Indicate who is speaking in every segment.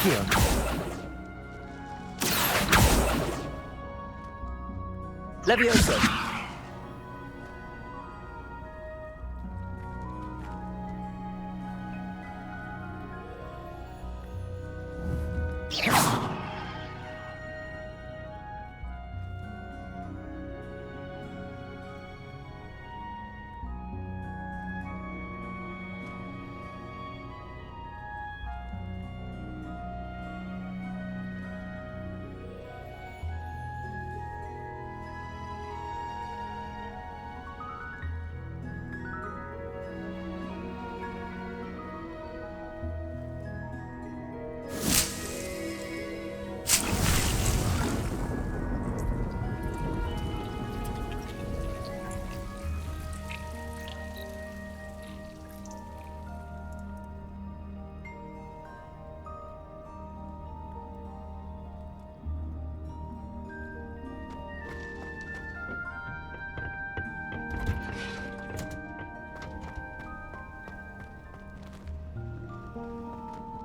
Speaker 1: Accio. Levioso.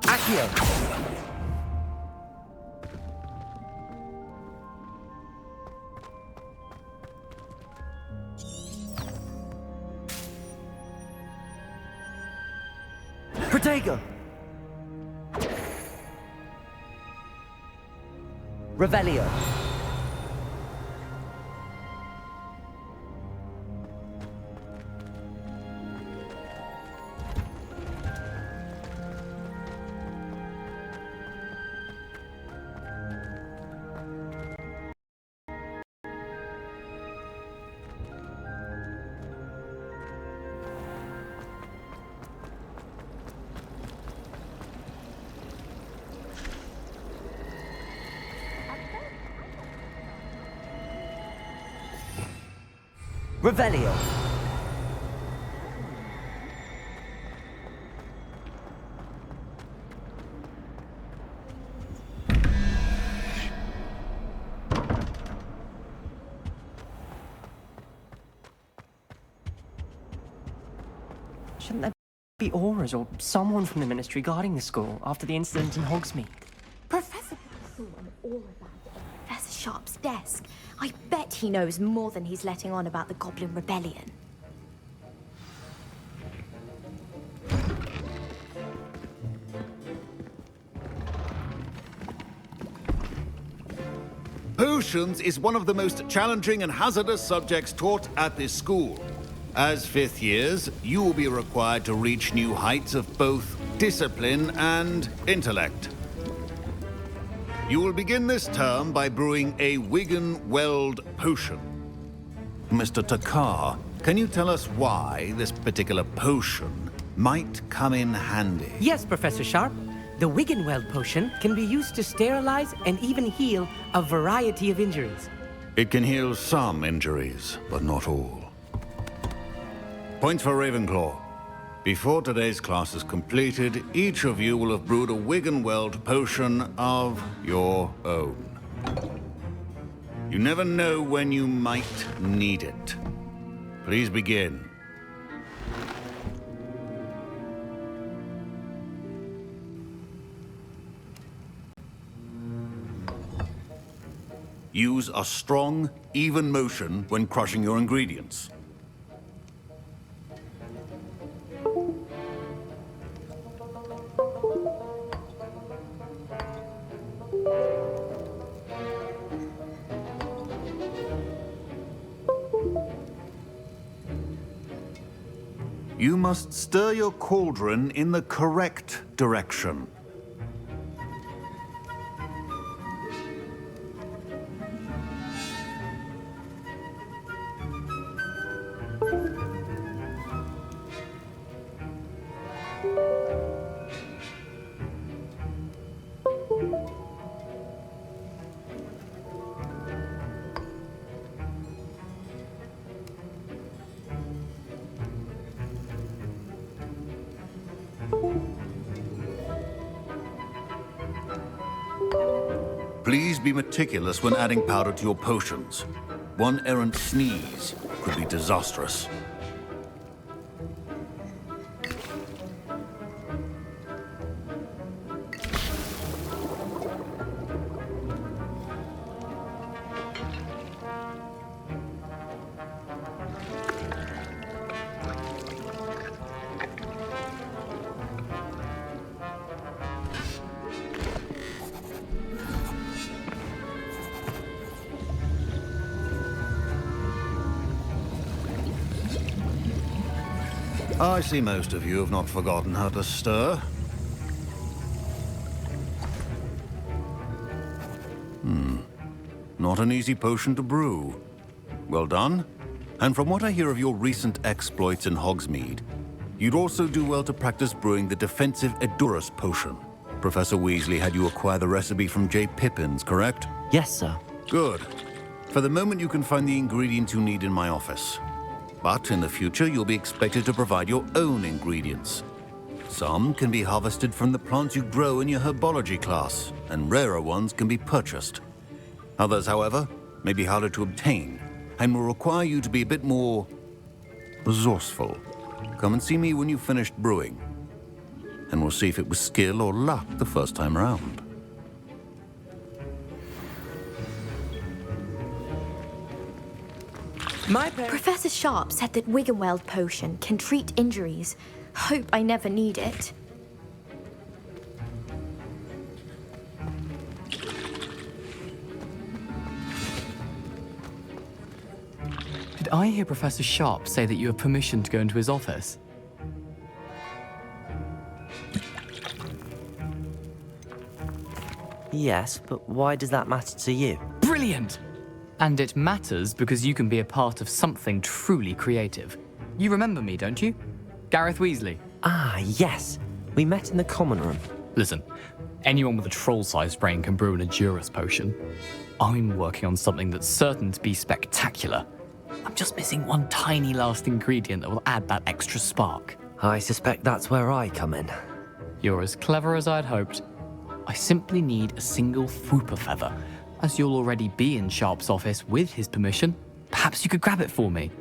Speaker 1: Accio. Protego. Revelio. Revelio. Shouldn't there be auras or someone from the Ministry guarding the school after the incident in Hogsmeade?
Speaker 2: Professor saw an aura bag on Professor Sharp's desk. I bet he knows more than he's letting on about the Goblin Rebellion.
Speaker 3: Potions is one of the most challenging and hazardous subjects taught at this school. As fifth years, you will be required to reach new heights of both discipline and intellect. You will begin this term by brewing a Wiggenweld potion. Mr. Takar, can you tell us why this particular potion might come in handy?
Speaker 4: Yes, Professor Sharp. The Wiggenweld potion can be used to sterilize and even heal a variety of injuries.
Speaker 3: It can heal some injuries, but not all. Points for Ravenclaw. Before today's class is completed, each of you will have brewed a Wiggenweld potion of your own. You never know when you might need it. Please begin. Use a strong, even motion when crushing your ingredients. You must stir your cauldron in the correct direction. Please be meticulous when adding powder to your potions. One errant sneeze could be disastrous. I see most of you have not forgotten how to stir. Not an easy potion to brew. Well done. And from what I hear of your recent exploits in Hogsmeade, you'd also do well to practice brewing the defensive Edurus potion. Professor Weasley had you acquire the recipe from J. Pippins, correct?
Speaker 5: Yes, sir.
Speaker 3: Good. For the moment, you can find the ingredients you need in my office. But in the future, you'll be expected to provide your own ingredients. Some can be harvested from the plants you grow in your herbology class, and rarer ones can be purchased. Others, however, may be harder to obtain, and will require you to be a bit more resourceful. Come and see me when you've finished brewing, and we'll see if it was skill or luck the first time around.
Speaker 2: Professor Sharp said that Wiggenweld potion can treat injuries. Hope I never need it.
Speaker 6: Did I hear Professor Sharp say that you have permission to go into his office?
Speaker 5: Yes, but why does that matter to you?
Speaker 6: Brilliant! And it matters because you can be a part of something truly creative. You remember me, don't you? Gareth Weasley.
Speaker 5: Ah, yes. We met in the common room.
Speaker 6: Listen, anyone with a troll-sized brain can brew an Edurus potion. I'm working on something that's certain to be spectacular. I'm just missing one tiny last ingredient that will add that extra spark.
Speaker 5: I suspect that's where I come in.
Speaker 6: You're as clever as I'd hoped. I simply need a single Fwooper feather. As you'll already be in Sharp's office with his permission, perhaps you could grab it for me.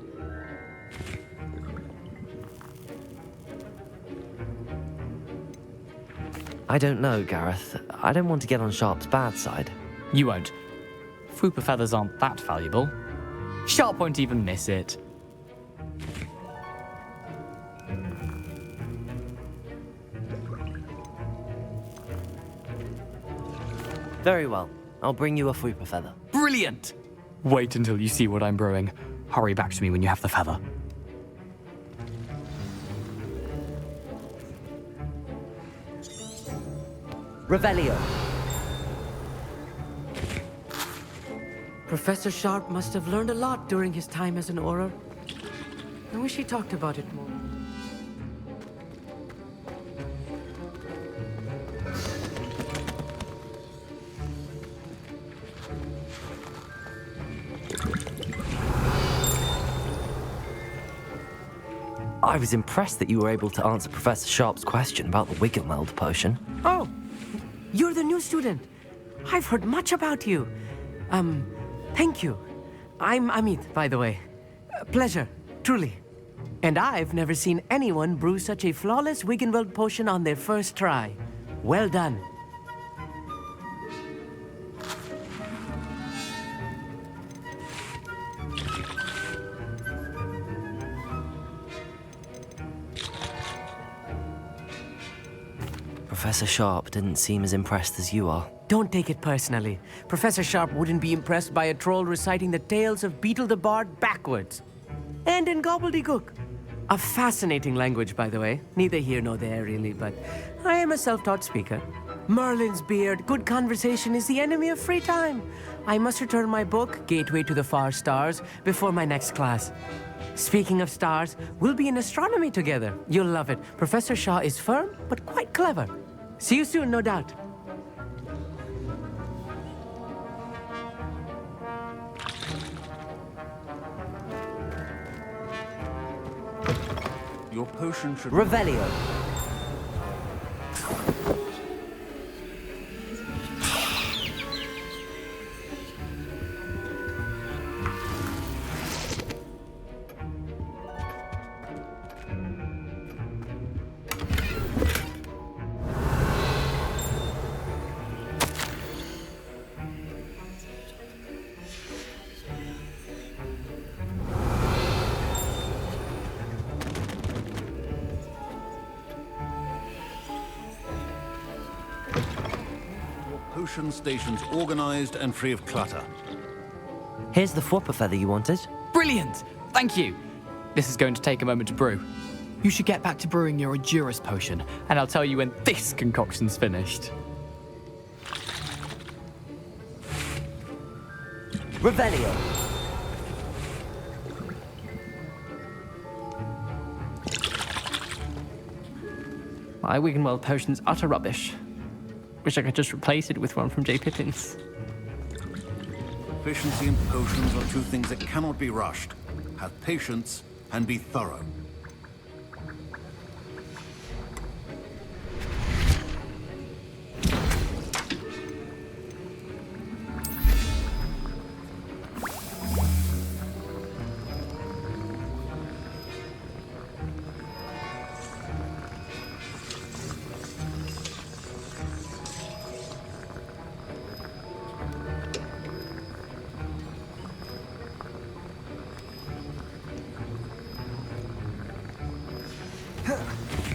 Speaker 5: I don't know, Gareth. I don't want to get on Sharp's bad side.
Speaker 6: You won't. Fwooper feathers aren't that valuable. Sharp won't even miss it.
Speaker 5: Very well. I'll bring you a Fwooper feather.
Speaker 6: Brilliant! Wait until you see what I'm brewing. Hurry back to me when you have the feather.
Speaker 4: Revelio. Professor Sharp must have learned a lot during his time as an Auror. I wish he talked about it more.
Speaker 5: I was impressed that you were able to answer Professor Sharp's question about the Wiggenweld potion.
Speaker 4: Oh, you're the new student. I've heard much about you. Thank you. I'm Amit, by the way. Pleasure, truly. And I've never seen anyone brew such a flawless Wiggenweld potion on their first try. Well done.
Speaker 5: Professor Sharp didn't seem as impressed as you are.
Speaker 4: Don't take it personally. Professor Sharp wouldn't be impressed by a troll reciting the tales of Beetle the Bard backwards. And in gobbledygook. A fascinating language, by the way. Neither here nor there, really, but I am a self-taught speaker. Merlin's beard, good conversation is the enemy of free time. I must return my book, Gateway to the Far Stars, before my next class. Speaking of stars, we'll be in astronomy together. You'll love it. Professor Shaw is firm, but quite clever. See you soon, no doubt.
Speaker 3: Your potion should...
Speaker 5: Revelio.
Speaker 3: Potion stations organized and free of clutter.
Speaker 5: Here's the Fwooper feather you wanted.
Speaker 6: Brilliant! Thank you. This is going to take a moment to brew. You should get back to brewing your Edurus potion, and I'll tell you when this concoction's finished.
Speaker 5: Revelio.
Speaker 1: My Wiggenweld potion's utter rubbish. Wish I could just replace it with one from J. Pippin's.
Speaker 3: Efficiency and potions are two things that cannot be rushed. Have patience and be thorough.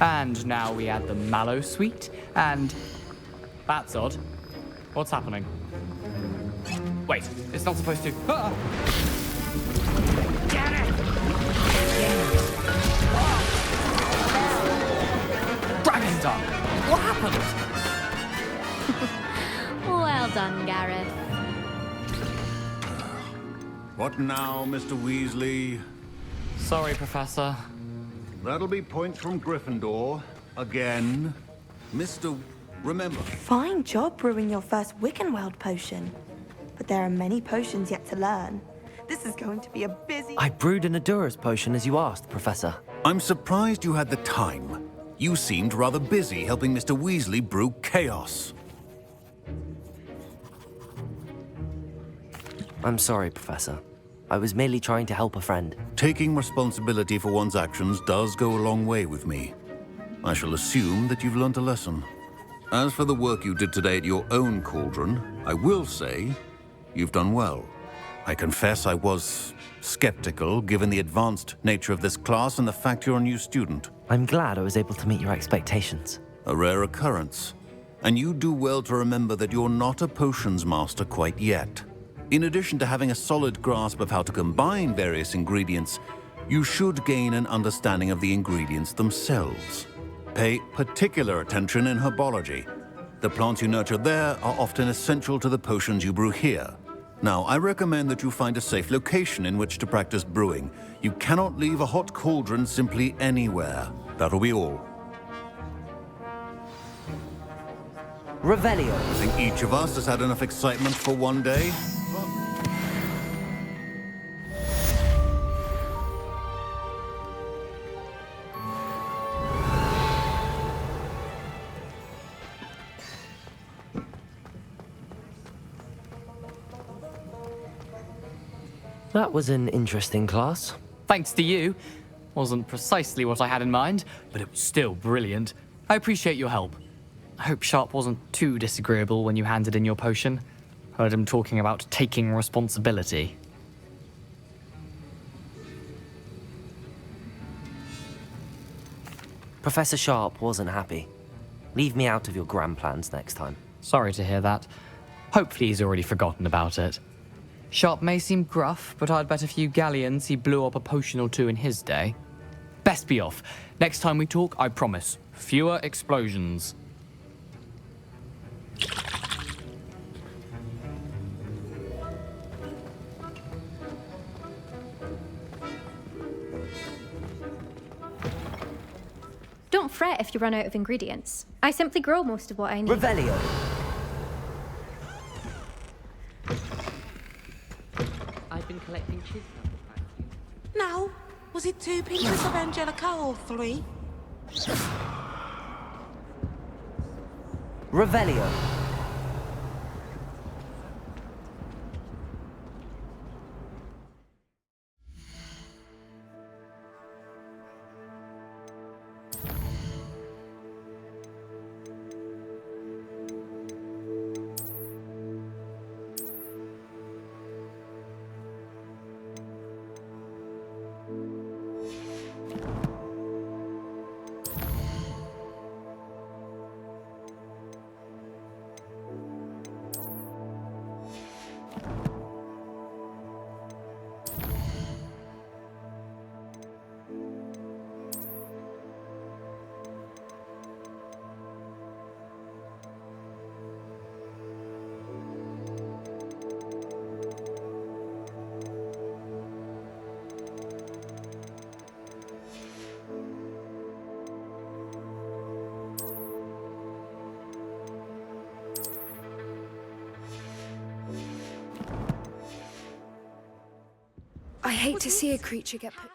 Speaker 6: And now we add the mallow sweet, and... That's odd. What's happening? Wait, it's not supposed to... Ah! Get it! Dragon Tongue! What happened?
Speaker 2: Well done, Gareth.
Speaker 3: What now, Mr. Weasley?
Speaker 6: Sorry, Professor.
Speaker 3: That'll be points from Gryffindor. Again. Remember,
Speaker 7: Fine job brewing your first Wiccanweld potion. But there are many potions yet to learn. This is going to be a busy...
Speaker 5: I brewed an Edurus potion as you asked, Professor.
Speaker 3: I'm surprised you had the time. You seemed rather busy helping Mr. Weasley brew chaos.
Speaker 5: I'm sorry, Professor. I was merely trying to help a friend.
Speaker 3: Taking responsibility for one's actions does go a long way with me. I shall assume that you've learnt a lesson. As for the work you did today at your own cauldron, I will say you've done well. I confess I was skeptical, given the advanced nature of this class and the fact you're a new student.
Speaker 5: I'm glad I was able to meet your expectations.
Speaker 3: A rare occurrence. And you do well to remember that you're not a potions master quite yet. In addition to having a solid grasp of how to combine various ingredients, you should gain an understanding of the ingredients themselves. Pay particular attention in herbology. The plants you nurture there are often essential to the potions you brew here. Now, I recommend that you find a safe location in which to practice brewing. You cannot leave a hot cauldron simply anywhere. That'll be all.
Speaker 5: Revelio.
Speaker 3: I think each of us has had enough excitement for one day.
Speaker 5: That was an interesting class.
Speaker 6: Thanks to you. Wasn't precisely what I had in mind, but it was still brilliant. I appreciate your help. I hope Sharp wasn't too disagreeable when you handed in your potion. Heard him talking about taking responsibility.
Speaker 5: Professor Sharp wasn't happy. Leave me out of your grand plans next time.
Speaker 6: Sorry to hear that. Hopefully he's already forgotten about it. Sharp may seem gruff, but I'd bet a few galleons he blew up a potion or two in his day. Best be off. Next time we talk, I promise, fewer explosions.
Speaker 2: Don't fret if you run out of ingredients. I simply grow most of what I need.
Speaker 5: Revelio.
Speaker 1: I've been collecting chiz
Speaker 8: Now, was it 2 pieces of Angelica or 3?
Speaker 5: Revelio.
Speaker 9: hate to see a creature get put down.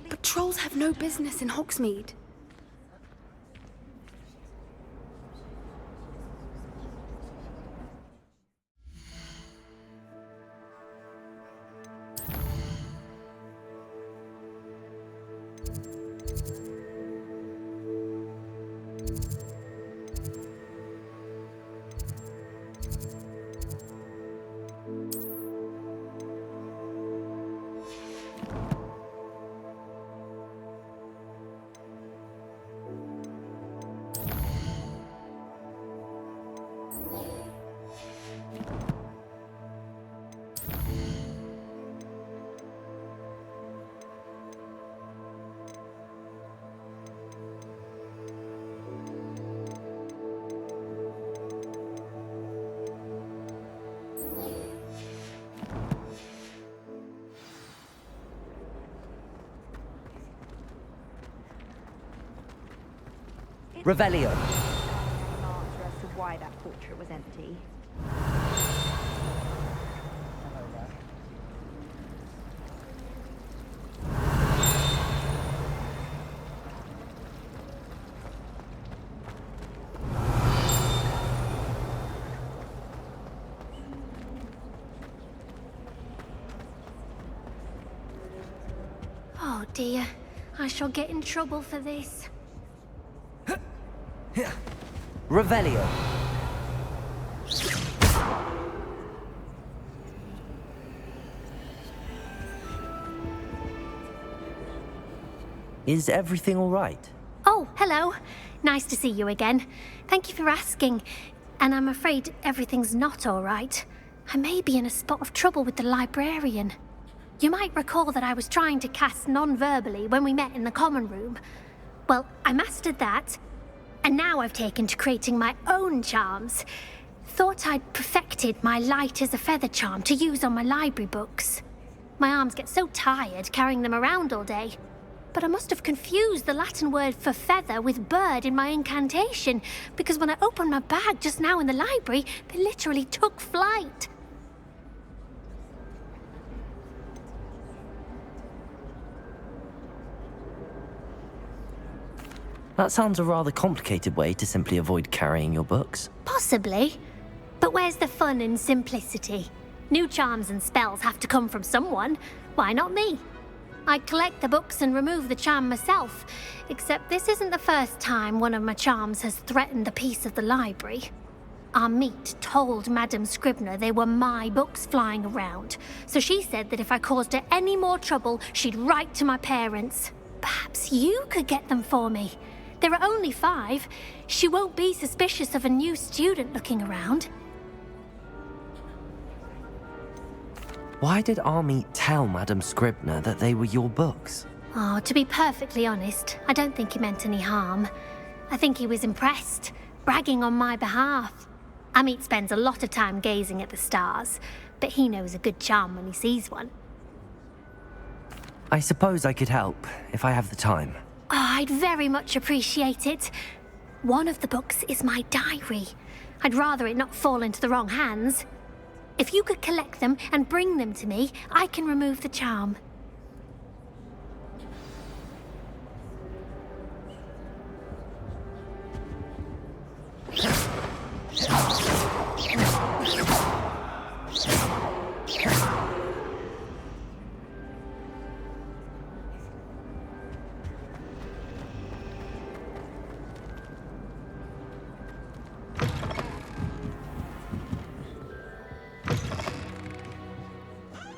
Speaker 9: But trolls have no business in Hogsmeade.
Speaker 5: Revelio.
Speaker 2: An answer as to why that portrait was empty.
Speaker 10: Oh dear, I shall get in trouble for this.
Speaker 5: Revelio. Is everything all right?
Speaker 10: Oh, hello. Nice to see you again. Thank you for asking. And I'm afraid everything's not all right. I may be in a spot of trouble with the librarian. You might recall that I was trying to cast non-verbally when we met in the common room. Well, I mastered that, and now I've taken to creating my own charms. Thought I'd perfected my light as a feather charm to use on my library books. My arms get so tired carrying them around all day. But I must have confused the Latin word for feather with bird in my incantation, because when I opened my bag just now in the library, they literally took flight.
Speaker 5: That sounds a rather complicated way to simply avoid carrying your books.
Speaker 10: Possibly. But where's the fun in simplicity? New charms and spells have to come from someone. Why not me? I collect the books and remove the charm myself, except this isn't the first time one of my charms has threatened the peace of the library. Our meet told Madame Scribner they were my books flying around, so she said that if I caused her any more trouble, she'd write to my parents. Perhaps you could get them for me. There are only 5. She won't be suspicious of a new student looking around.
Speaker 5: Why did Army tell Madame Scribner that they were your books?
Speaker 10: Oh, to be perfectly honest, I don't think he meant any harm. I think he was impressed, bragging on my behalf. Amit spends a lot of time gazing at the stars, but he knows a good charm when he sees one.
Speaker 5: I suppose I could help, if I have the time.
Speaker 10: Oh, I'd very much appreciate it. One of the books is my diary. I'd rather it not fall into the wrong hands. If you could collect them and bring them to me, I can remove the charm.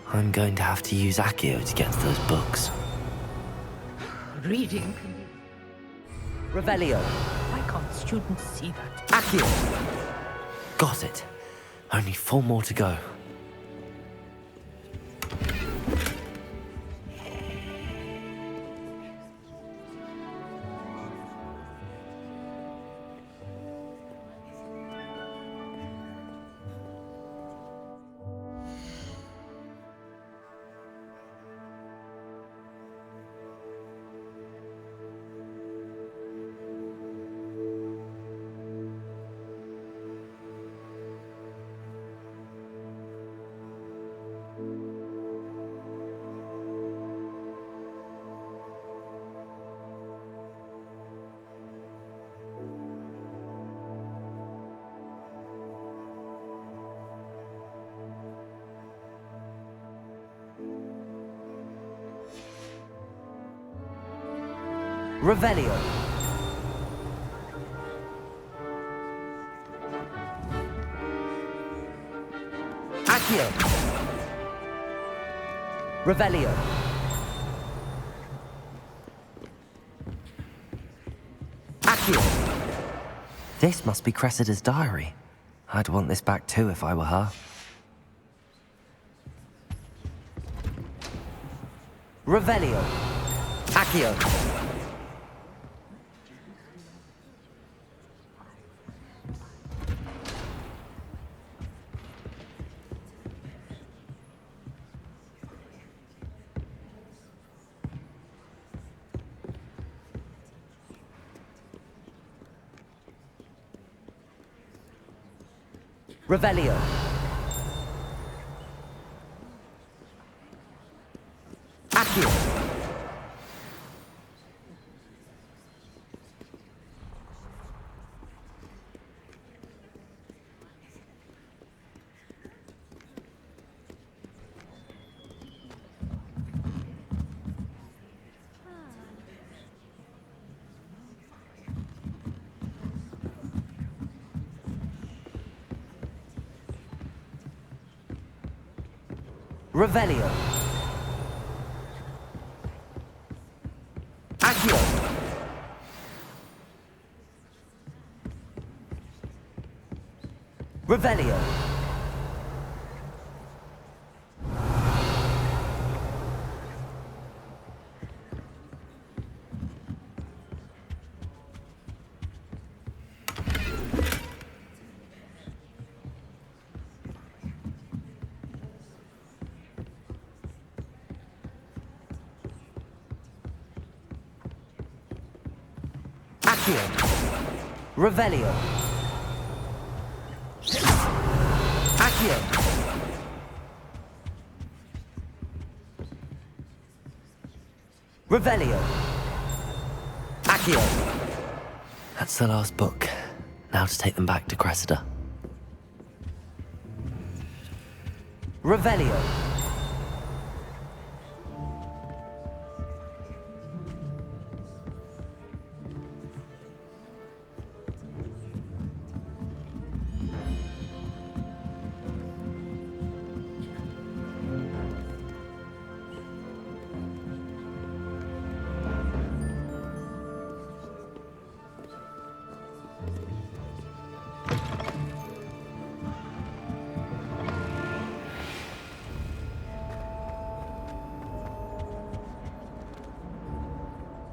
Speaker 5: I'm going to have to use Accio to get to those books.
Speaker 8: Reading.
Speaker 5: Revelio.
Speaker 8: Why can't students see that?
Speaker 5: Accio. Got it. Only 4 more to go. Revelio. Accio. Revelio. Accio. This must be Cressida's diary. I'd want this back too if I were her. Revelio. Accio. Revelio. Accio. Revelio. Accio. Revelio. Accio. Revelio. Accio. Revelio. Accio. That's the last book. Now to take them back to Cressida. Revelio.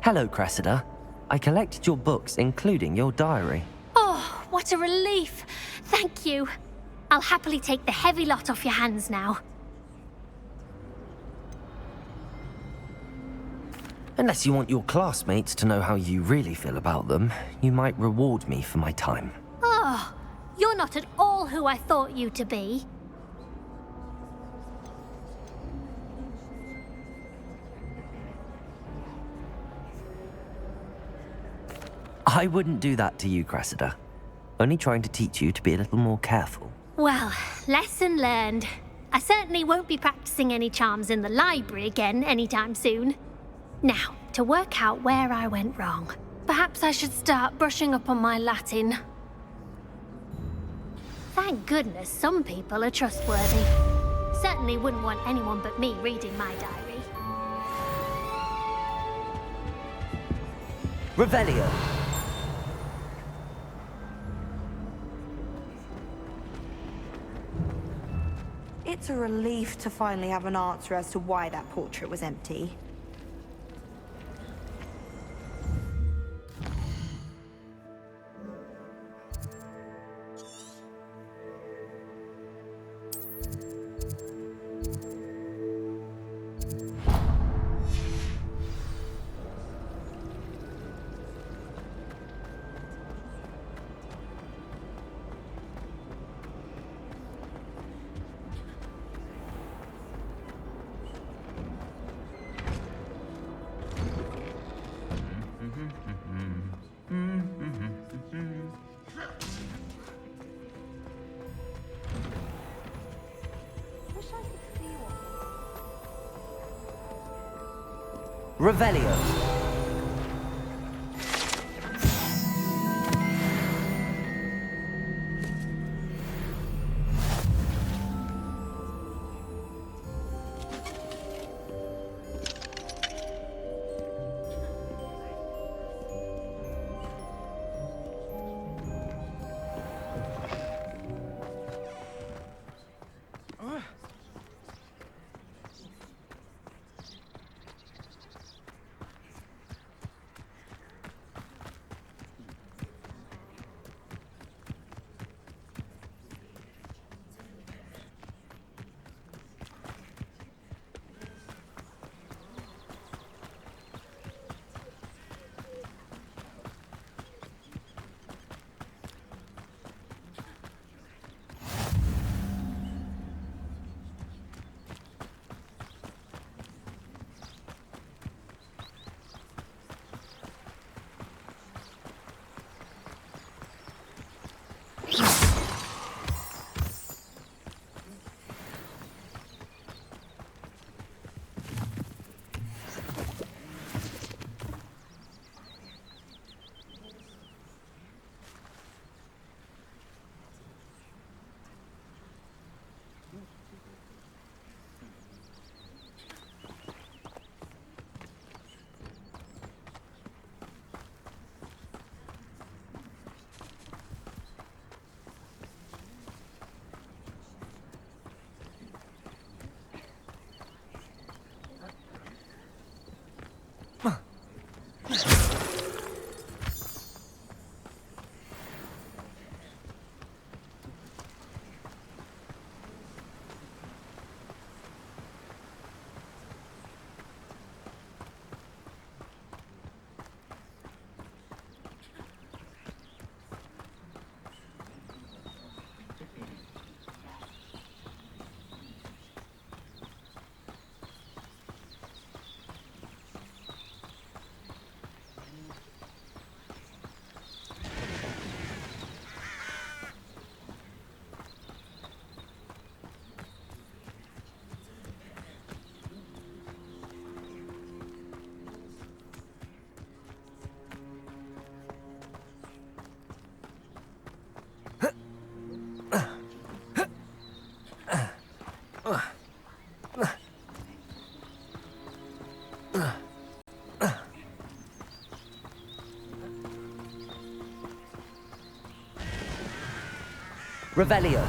Speaker 5: Hello, Cressida. I collected your books, including your diary.
Speaker 10: Oh, what a relief. Thank you. I'll happily take the heavy lot off your hands now.
Speaker 5: Unless you want your classmates to know how you really feel about them, you might reward me for my time.
Speaker 10: Oh, you're not at all who I thought you to be.
Speaker 5: I wouldn't do that to you, Cressida. Only trying to teach you to be a little more careful.
Speaker 10: Well, lesson learned. I certainly won't be practicing any charms in the library again anytime soon. Now, to work out where I went wrong. Perhaps I should start brushing up on my Latin. Thank goodness some people are trustworthy. Certainly wouldn't want anyone but me reading my diary.
Speaker 5: Revelio.
Speaker 7: It's a relief to finally have an answer as to why that portrait was empty.
Speaker 5: Revelio. Revelio.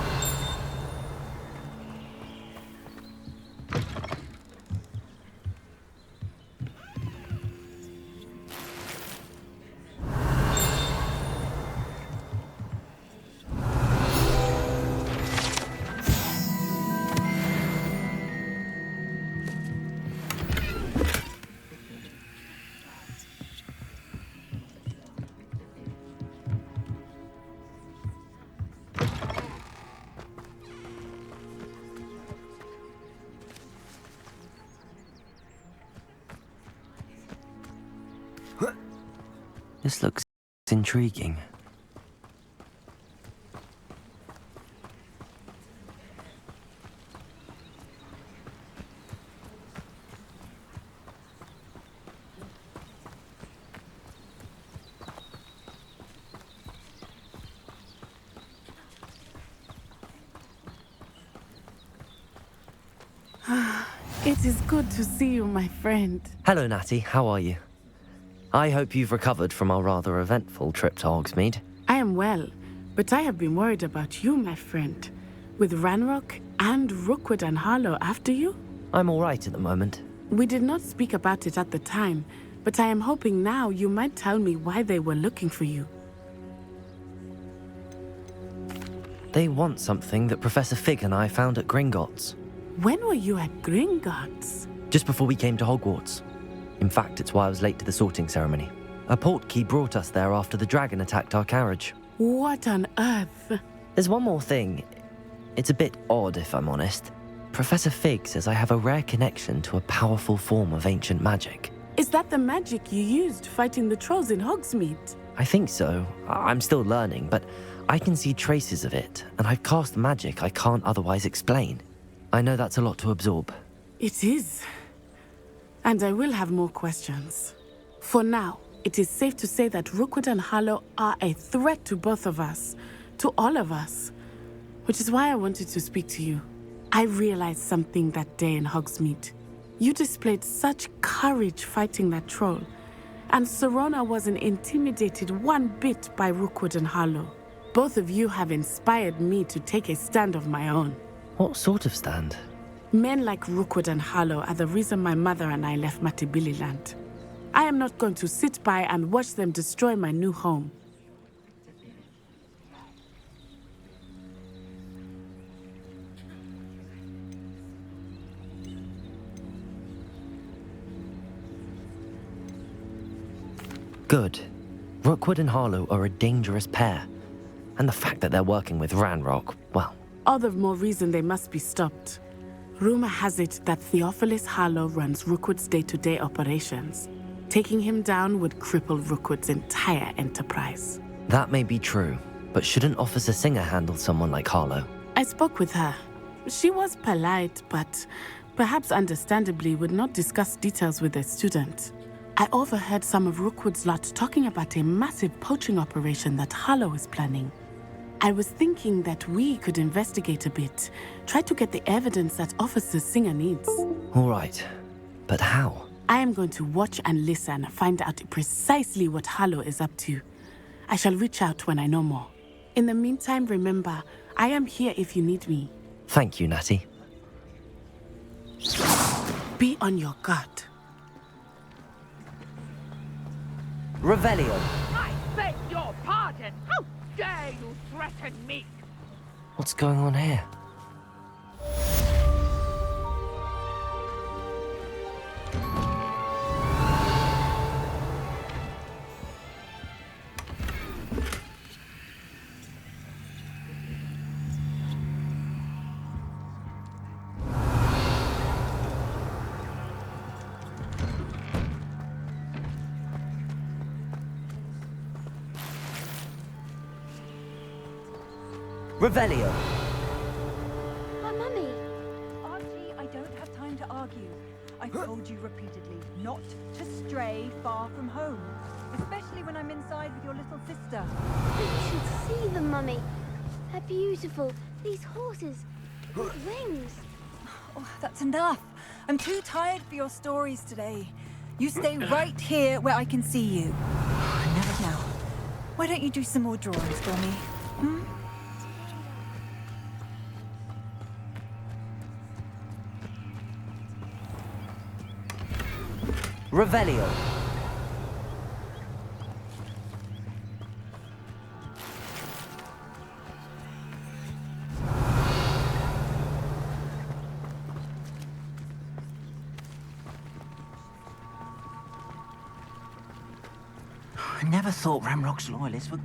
Speaker 5: This looks intriguing.
Speaker 8: It is good to see you, my friend.
Speaker 5: Hello, Natty. How are you? I hope you've recovered from our rather eventful trip to Hogsmeade.
Speaker 8: I am well, but I have been worried about you, my friend. With Ranrock and Rookwood and Harlow after you?
Speaker 5: I'm all right at the moment.
Speaker 8: We did not speak about it at the time, but I am hoping now you might tell me why they were looking for you.
Speaker 5: They want something that Professor Fig and I found at Gringotts.
Speaker 8: When were you at Gringotts?
Speaker 5: Just before we came to Hogwarts. In fact, it's why I was late to the sorting ceremony. A portkey brought us there after the dragon attacked our carriage.
Speaker 8: What on earth?
Speaker 5: There's one more thing. It's a bit odd, if I'm honest. Professor Fig says I have a rare connection to a powerful form of ancient magic.
Speaker 8: Is that the magic you used fighting the trolls in Hogsmeade?
Speaker 5: I think so. I'm still learning, but I can see traces of it, and I've cast magic I can't otherwise explain. I know that's a lot to absorb.
Speaker 8: It is. And I will have more questions. For now, it is safe to say that Rookwood and Harlow are a threat to both of us, to all of us, which is why I wanted to speak to you. I realized something that day in Hogsmeade. You displayed such courage fighting that troll, and Serona wasn't intimidated one bit by Rookwood and Harlow. Both of you have inspired me to take a stand of my own.
Speaker 5: What sort of stand?
Speaker 8: Men like Rookwood and Harlow are the reason my mother and I left Matabeleland. I am not going to sit by and watch them destroy my new home.
Speaker 5: Good. Rookwood and Harlow are a dangerous pair. And the fact that they're working with Ranrock, well...
Speaker 8: All the more reason they must be stopped. Rumor has it that Theophilus Harlow runs Rookwood's day-to-day operations. Taking him down would cripple Rookwood's entire enterprise.
Speaker 5: That may be true, but shouldn't Officer Singer handle someone like Harlow?
Speaker 8: I spoke with her. She was polite, but perhaps understandably would not discuss details with a student. I overheard some of Rookwood's lot talking about a massive poaching operation that Harlow is planning. I was thinking that we could investigate a bit, try to get the evidence that Officer Singer needs.
Speaker 5: All right, but how?
Speaker 8: I am going to watch and listen, find out precisely what Harlow is up to. I shall reach out when I know more. In the meantime, remember, I am here if you need me.
Speaker 5: Thank you, Natty.
Speaker 8: Be on your guard.
Speaker 5: Revelio.
Speaker 11: I beg your pardon! How dare you threaten me?
Speaker 5: What's going on here? Revelio.
Speaker 10: My mummy.
Speaker 12: Auntie, I don't have time to argue. I've told you repeatedly not to stray far from home, especially when I'm inside with your little sister.
Speaker 10: But you should see them, mummy. They're beautiful. These horses with wings.
Speaker 12: Oh, that's enough. I'm too tired for your stories today. You stay right here where I can see you. Now, why don't you do some more drawings for me? Hmm?
Speaker 5: Revelio.
Speaker 13: I never thought Ramrock's loyalists would...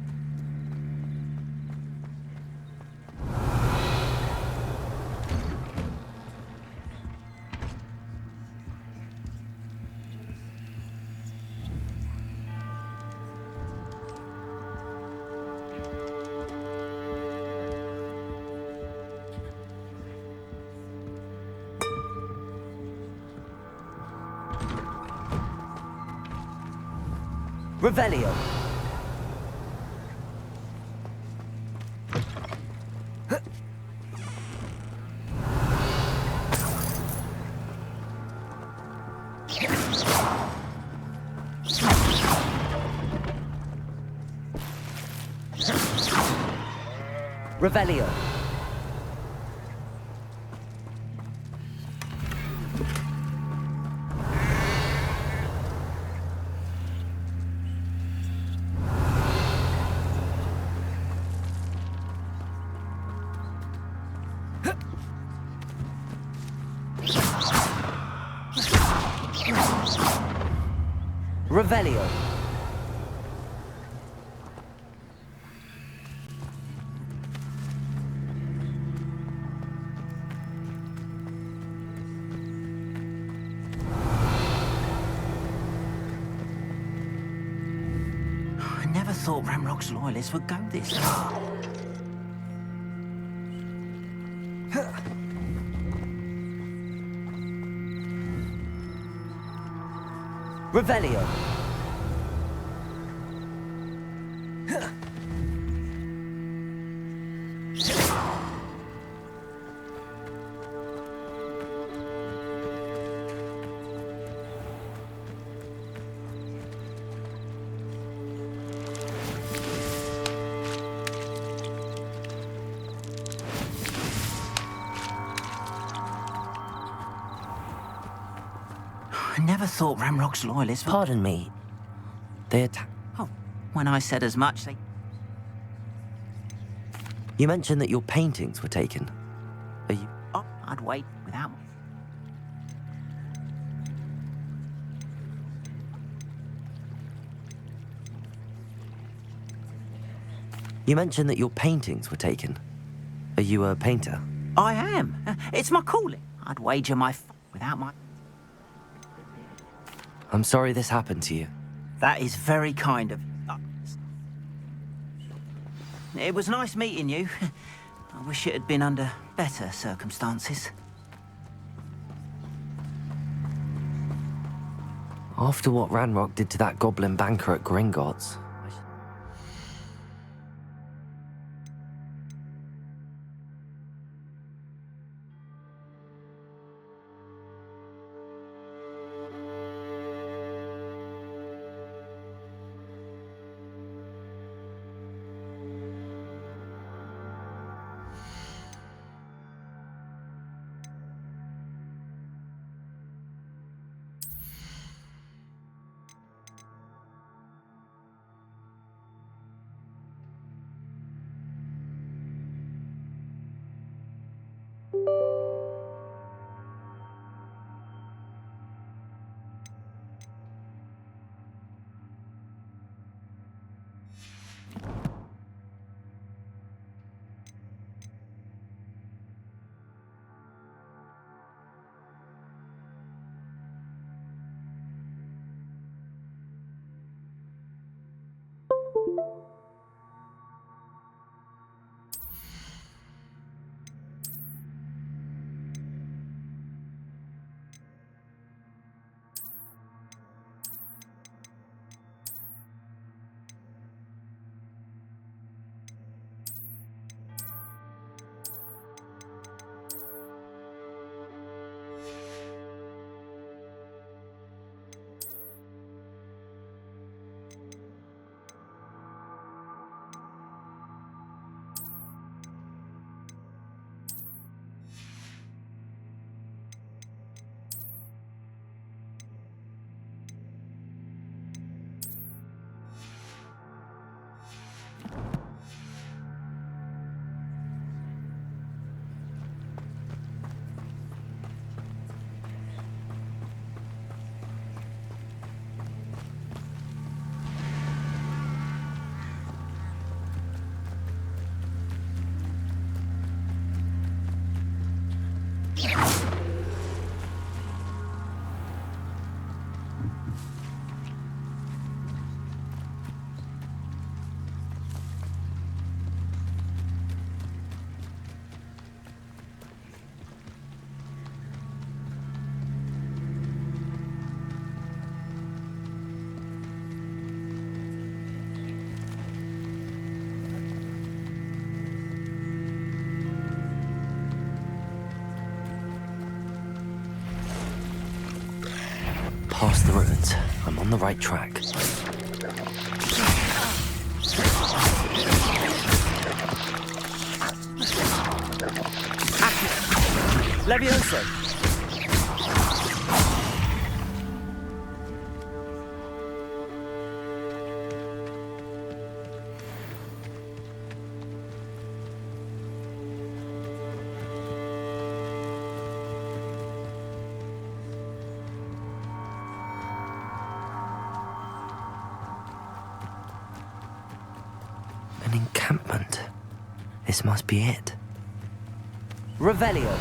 Speaker 5: Revelio. Revelio. Revelio.
Speaker 13: I never thought Ramrock's loyalists would go this far.
Speaker 5: Revelio.
Speaker 13: I never thought Ramrock's loyalists would...
Speaker 5: Pardon me. They attack.
Speaker 13: Oh, when I said as much, they...
Speaker 5: You mentioned that your paintings were taken. Are you...
Speaker 13: Oh, I'd wait without...
Speaker 5: You mentioned that your paintings were taken. Are you a painter?
Speaker 13: I am. It's my calling. I'd wager my without my...
Speaker 5: I'm sorry this happened to you.
Speaker 13: That is very kind of... It was nice meeting you. I wish it had been under better circumstances.
Speaker 5: After what Ranrock did to that goblin banker at Gringotts... Past the ruins. I'm on the right track.
Speaker 4: Levioso!
Speaker 5: An encampment. This must be it.
Speaker 4: Revelio.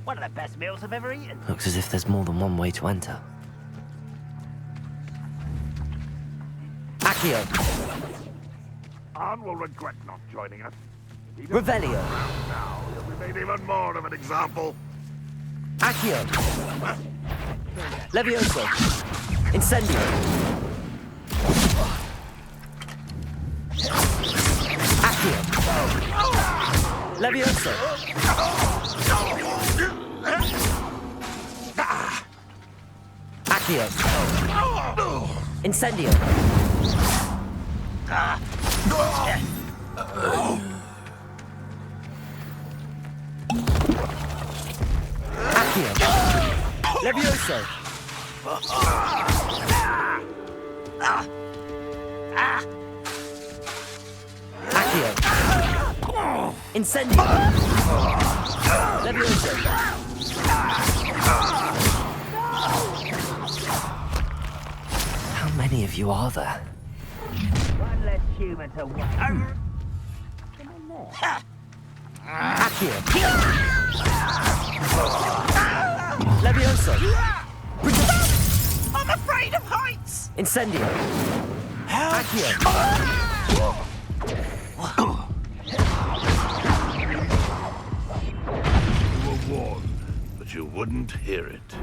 Speaker 13: One of the best meals I've ever eaten.
Speaker 5: Looks as if there's more than one way to enter.
Speaker 4: Accio.
Speaker 14: Arn will regret not joining us.
Speaker 4: Revelio.
Speaker 14: Now, he'll be made even more of an example.
Speaker 4: Accio. Levioso. Incendio. Accio. Levioso. Accio. Incendio. Accio. Levioso. Accio. Incendio. Levioso.
Speaker 5: How many of you are there?
Speaker 13: One less human to watch.
Speaker 4: Accio. Levioso.
Speaker 13: I'm afraid of heights!
Speaker 4: Incendio. Accio.
Speaker 14: You were warned, but you wouldn't hear it.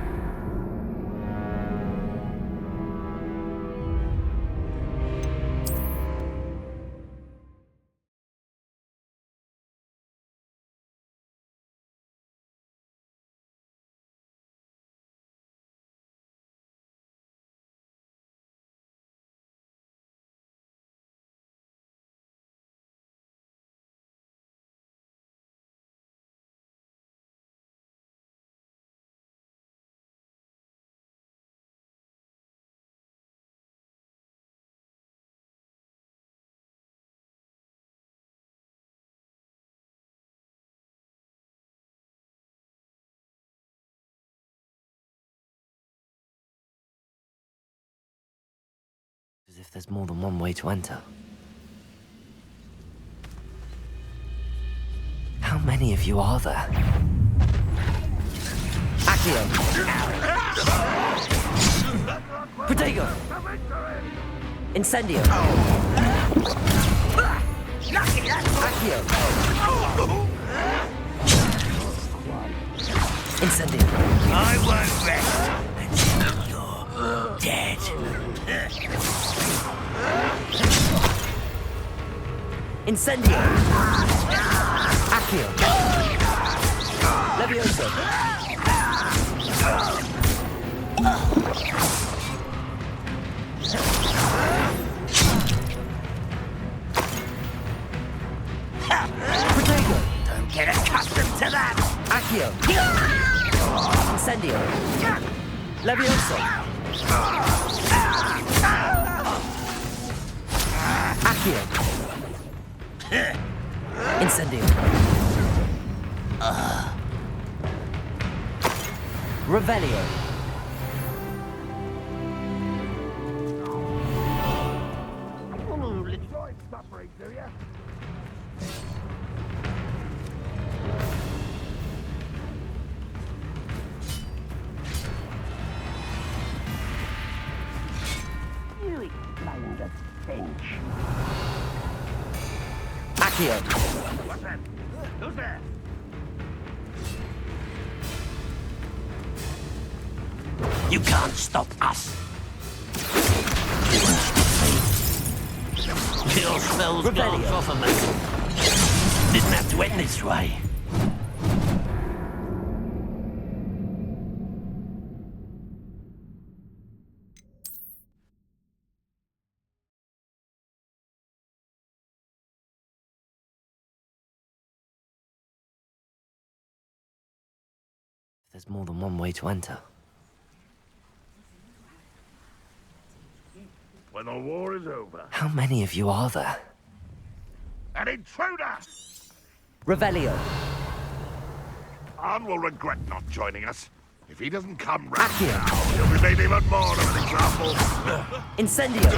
Speaker 5: If there's more than one way to enter. How many of you are there? Accio! Protego! Incendio! Accio! Incendio!
Speaker 14: I won't rest until you're dead.
Speaker 5: Incendio! Accio! Levioso! Protego!
Speaker 14: Don't get accustomed to that.
Speaker 5: Accio! Incendio! Levioso! Accio! Incendio! Revelio!
Speaker 14: Suffering, do ya? You explain the stench.
Speaker 5: Accio!
Speaker 14: What's that? Who's there? You can't stop us. You won't stop me. Your spells glance off of me. Didn't have to end this way.
Speaker 5: There's more than one way to enter.
Speaker 14: When the war is over.
Speaker 5: How many of you are there?
Speaker 14: An intruder!
Speaker 5: Revelio!
Speaker 14: Arn will regret not joining us. If he doesn't come round now, he'll be made even more of an example.
Speaker 5: Incendio!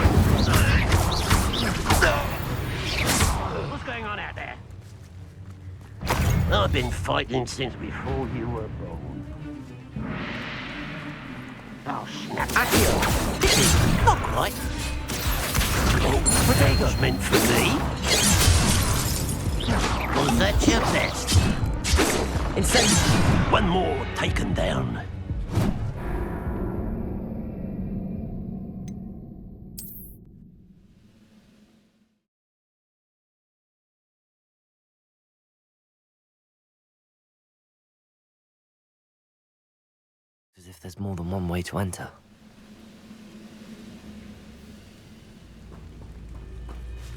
Speaker 14: What's going on out there? I've been fighting since before you were born. Oh, snap.
Speaker 5: Accio!
Speaker 14: This is not quite. Oh, that was meant for me. Was that your best?
Speaker 5: Incendio!
Speaker 14: One more taken down.
Speaker 5: As if there's more than one way to enter.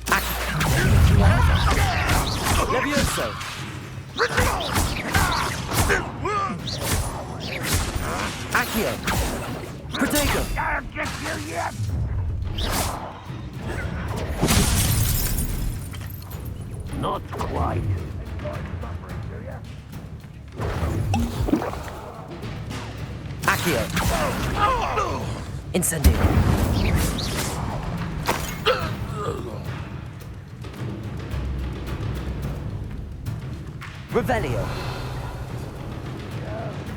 Speaker 5: How many of you are there? Levioso! Accio! Protego!
Speaker 14: I'll get you yet! Not quite.
Speaker 5: Accio! Incendio! Revelio!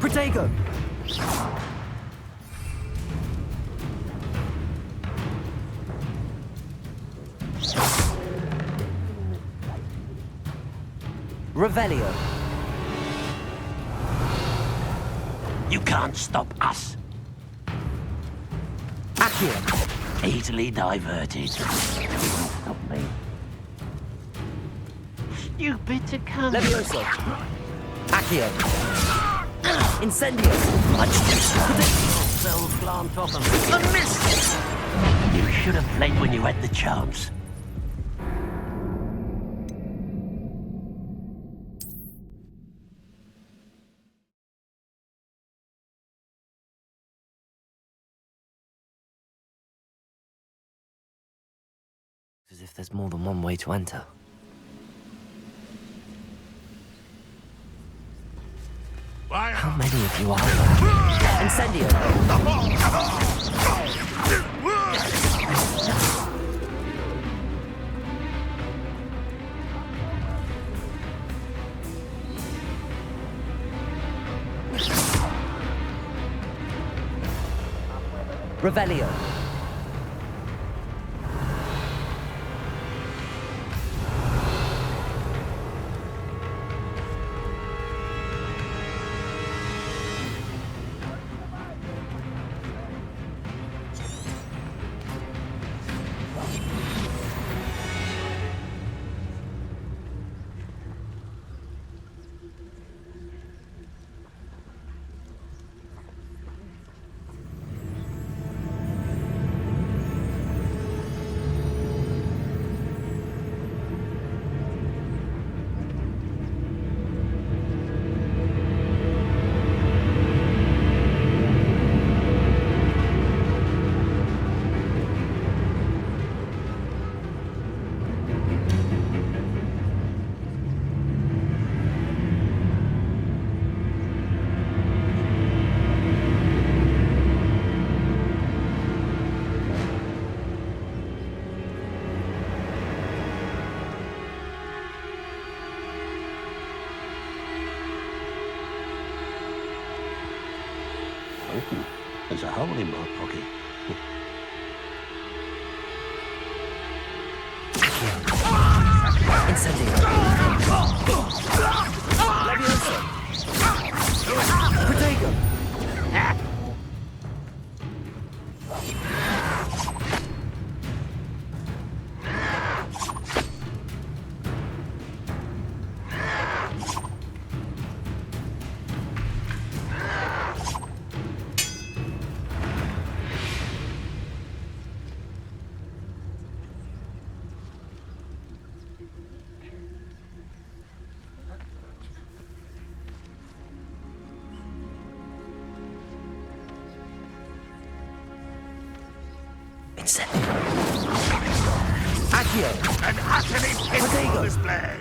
Speaker 5: Protego! Revelio!
Speaker 14: You can't stop us.
Speaker 5: Accio!
Speaker 14: Easily diverted. Stop me. Stupid to come.
Speaker 5: Levioso! Accio! Incendio!
Speaker 14: Much too slow. Cells glance off them. A miss! You should have played when you had the chance.
Speaker 5: As if there's more than one way to enter. How many of you are there? Incendio! Revelio.
Speaker 14: There's a hole in my pocket.
Speaker 5: Incendio. Levioso. Protego. Accio.
Speaker 14: An utterly pitiful display.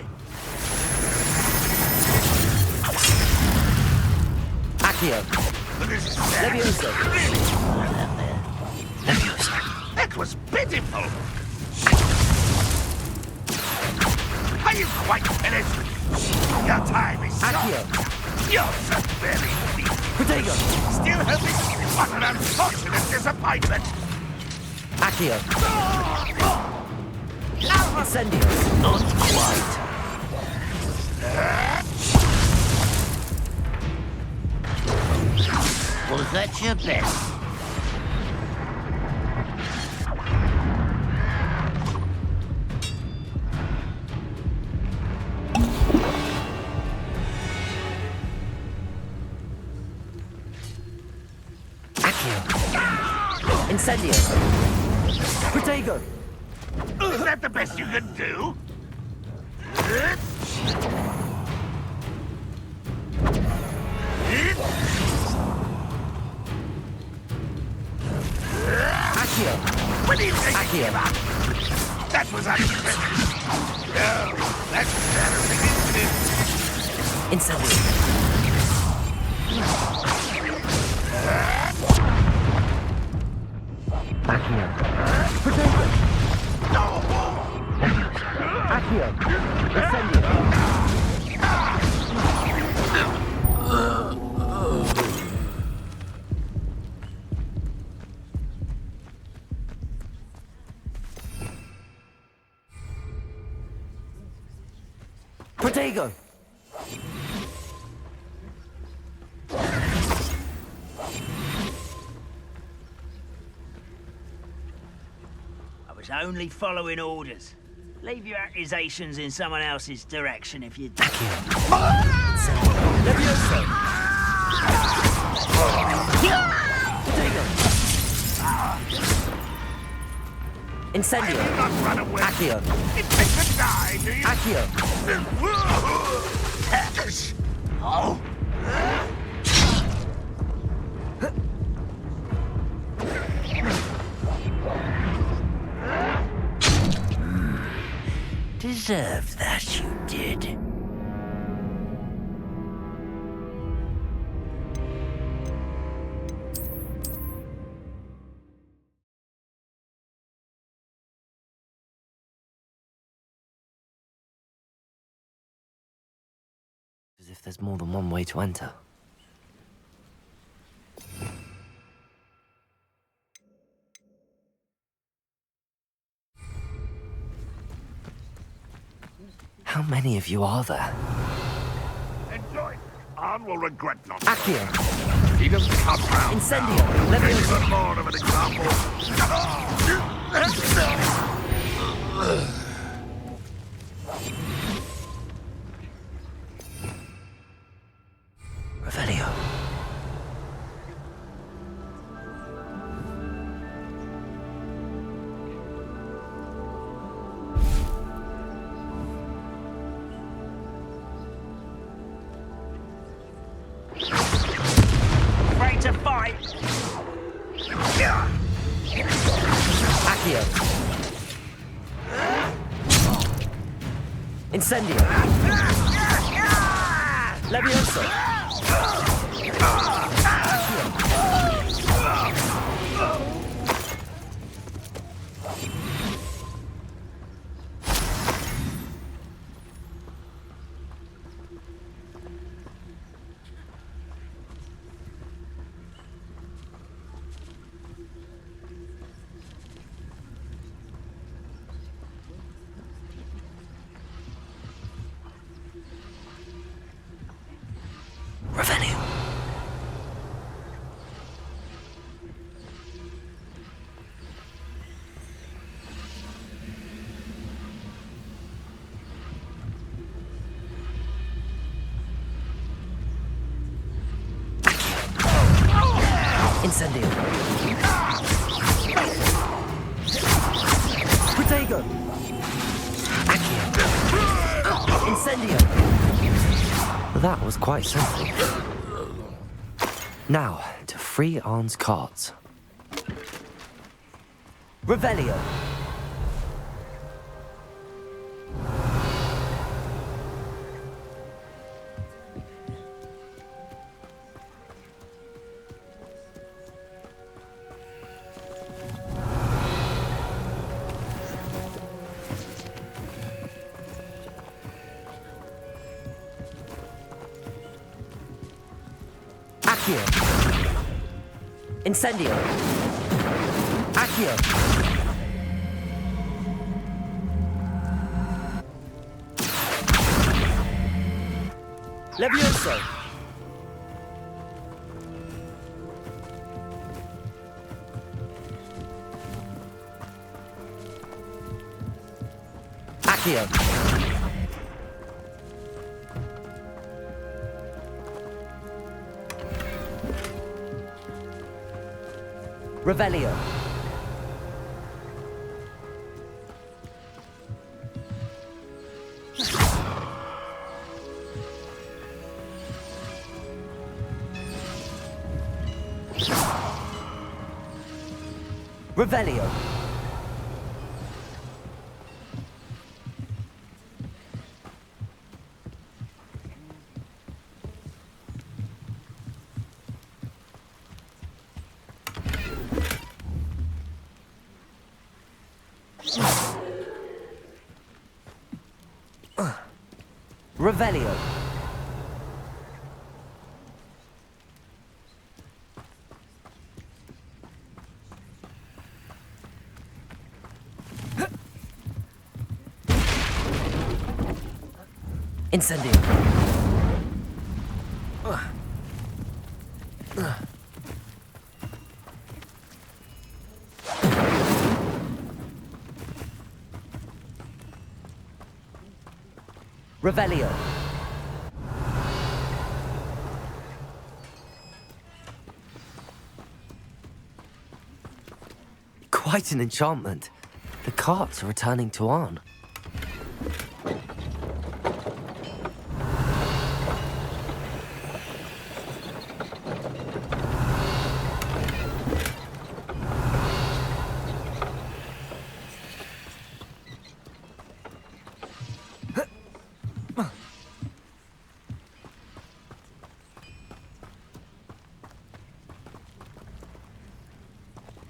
Speaker 5: Accio.
Speaker 14: This is sad.
Speaker 5: Levioso.
Speaker 14: Levioso. That was pitiful. Are you quite finished? Your time is
Speaker 5: Accio.
Speaker 14: short. You're so very weak.
Speaker 5: Protego.
Speaker 14: Still helping? What an unfortunate disappointment.
Speaker 5: Accio. Incendio.
Speaker 14: Not quite. Was that your best?
Speaker 5: Incendio. Protego.
Speaker 14: Is that the best you can do?
Speaker 5: Accio.
Speaker 14: What do you think?
Speaker 5: Accio.
Speaker 14: That was unexpected. No, that's embarrassing,
Speaker 5: Incendio. Accio. Protego. Accio. Incendio. Protego.
Speaker 13: I was only following orders. Leave your accusations in someone else's direction if you...
Speaker 5: Levioso. Protego. Incendio.
Speaker 14: Not run away.
Speaker 5: Accio.
Speaker 14: Intend to die, do you?
Speaker 5: Accio.
Speaker 14: Oh.
Speaker 13: Deserved that, you did.
Speaker 5: As if there's more than one way to enter. How many of you are there?
Speaker 15: Enjoy. Anne will regret not.
Speaker 5: Accio.
Speaker 15: He doesn't come round.
Speaker 5: Incendio.
Speaker 15: Now.
Speaker 5: Leviosa.
Speaker 15: Even more of an example.
Speaker 5: Revelio.
Speaker 13: Afraid to fight?
Speaker 5: Accio. Incendio. Leviosa. Revenue. Incendio. Protego. Accio. Incendio. That was quite simple. Now, to free Arne's cards. Revelio. Accio. Incendio. Accio. Levioso. Accio. Revelio. Revelio. Revelio. Incendio. Revelio. Quite an enchantment. The carts are returning to Arne.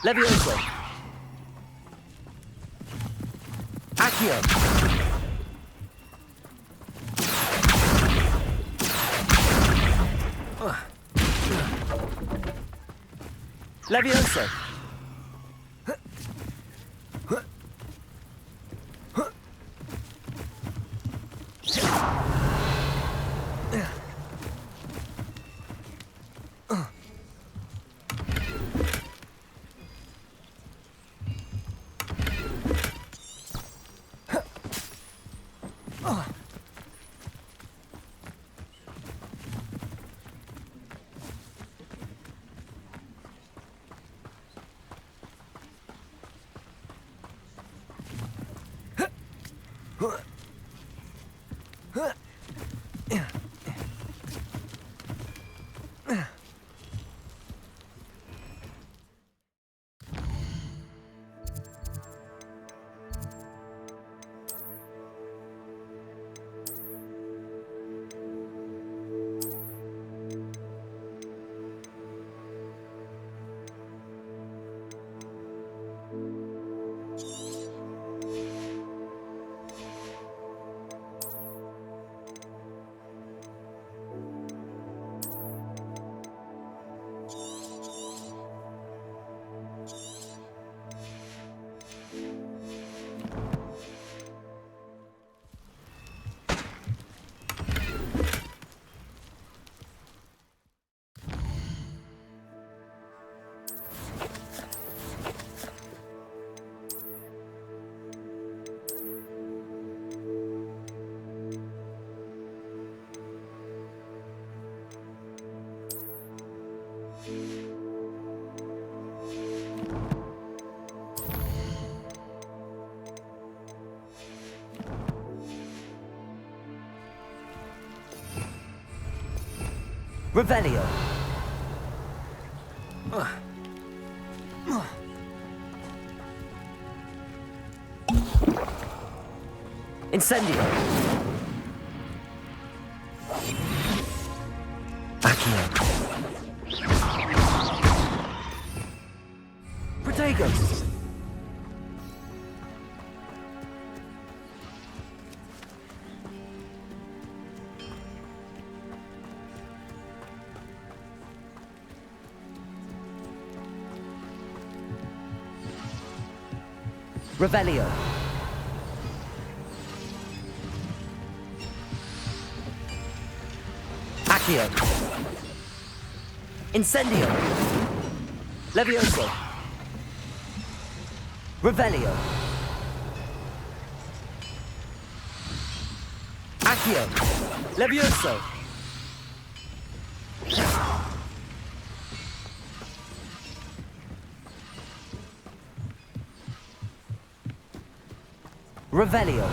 Speaker 5: Levioso. Accio. Levioso. Revelio. Incendio. Accio. Protagos. Revelio. Accio. Incendio. Levioso. Revelio. Accio. Levioso. Revelio.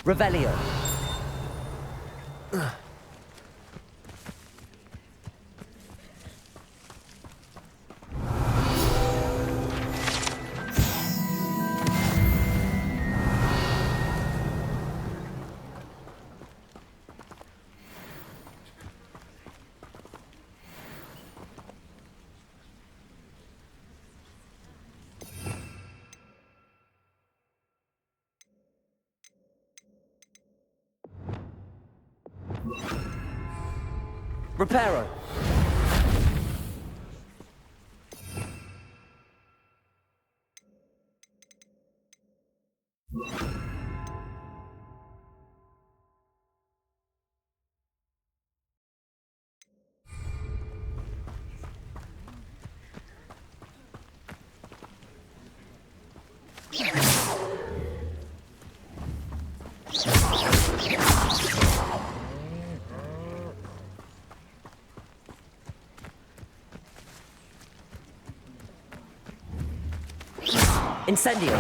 Speaker 5: Revelio. Reparo. Incendio.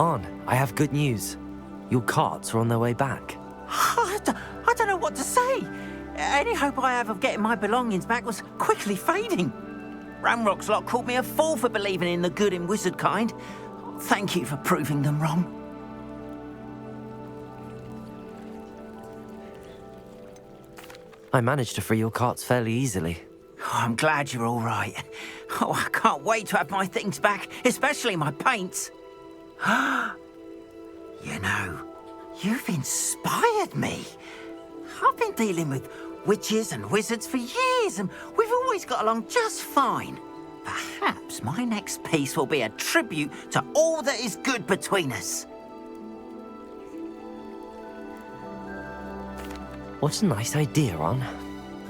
Speaker 5: Arn, I have good news. Your carts are on their way back.
Speaker 16: I don't know what to say. Any hope I have of getting my belongings back was quickly fading. Ramrock's lot called me a fool for believing in the good in wizard kind. Thank you for proving them wrong.
Speaker 5: I managed to free your carts fairly easily.
Speaker 16: Oh, I'm glad you're all right. Oh, I can't wait to have my things back, especially my paints. You know, you've inspired me. I've been dealing with witches and wizards for years, and we've always got along just fine. Perhaps my next piece will be a tribute to all that is good between us.
Speaker 5: What a nice idea, Arn.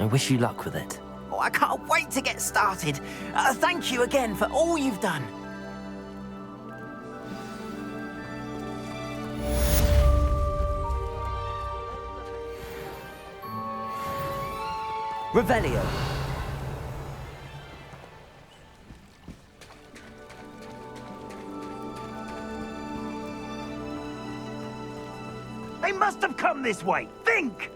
Speaker 5: I wish you luck with it.
Speaker 16: Oh, I can't wait to get started. Thank you again for all you've done.
Speaker 5: Revelio.
Speaker 13: They must have come this way. Think!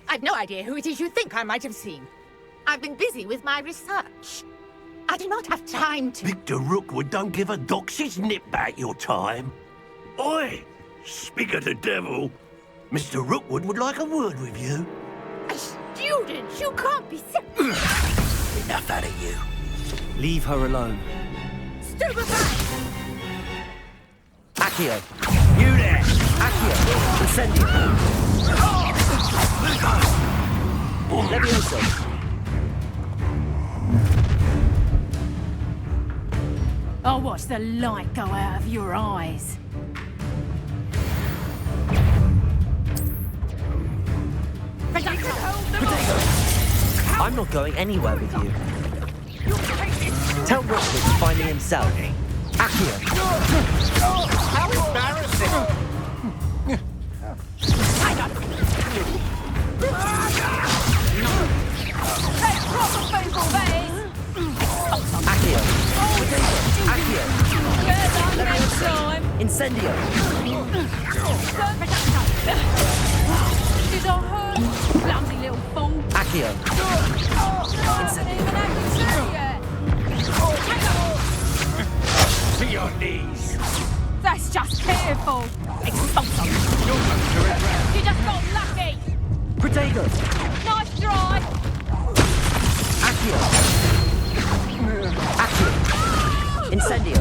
Speaker 11: I've no idea who it is you think I might have seen. I've been busy with my research. I do not have time to...
Speaker 14: Victor Rookwood don't give a doxy's nip back your time. Oi! Speak of the devil. Mr. Rookwood would like a word with you.
Speaker 11: A student? You can't be sick.
Speaker 14: Enough out of you.
Speaker 5: Leave her alone.
Speaker 11: Stupefy!
Speaker 5: Accio! You there! Accio! Incendio! Levioso!
Speaker 11: I'll watch the light go out of your eyes.
Speaker 5: I'm not going anywhere with you. Tell Rookwood to find me himself. Accio!
Speaker 11: How embarrassing! Let's cross the people,
Speaker 5: Accio! Accio!
Speaker 11: time.
Speaker 5: Incendio!
Speaker 11: Did I hurt? Clumsy little fool.
Speaker 5: Accio!
Speaker 14: To your knees.
Speaker 11: That's just careful. Expulso. You just got lucky.
Speaker 5: Protego!
Speaker 11: Nice try.
Speaker 5: Accio! Accio! Incendio!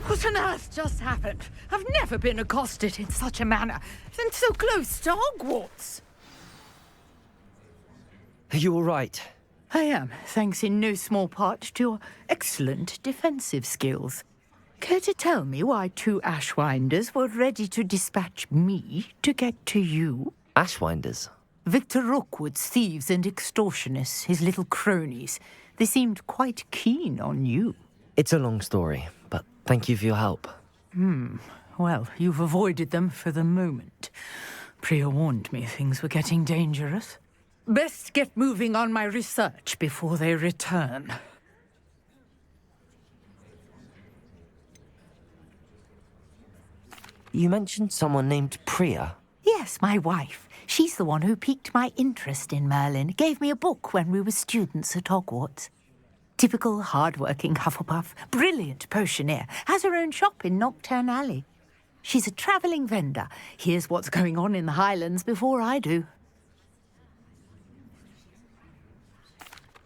Speaker 11: What on earth just happened? I've never been accosted in such a manner, and so close to Hogwarts.
Speaker 5: Are you all right?
Speaker 11: I am, thanks in no small part to your excellent defensive skills. Care to tell me why two Ashwinders were ready to dispatch me to get to you?
Speaker 5: Ashwinders?
Speaker 11: Victor Rookwood's thieves and extortionists, his little cronies. They seemed quite keen on you.
Speaker 5: It's a long story, but thank you for your help.
Speaker 11: Well, you've avoided them for the moment. Priya warned me things were getting dangerous. Best get moving on my research before they return.
Speaker 5: You mentioned someone named Priya.
Speaker 11: Yes, my wife. She's the one who piqued my interest in Merlin. Gave me a book when we were students at Hogwarts. Typical hard-working Hufflepuff, brilliant potioneer, has her own shop in Nocturne Alley. She's a travelling vendor. Hears what's going on in the Highlands before I do.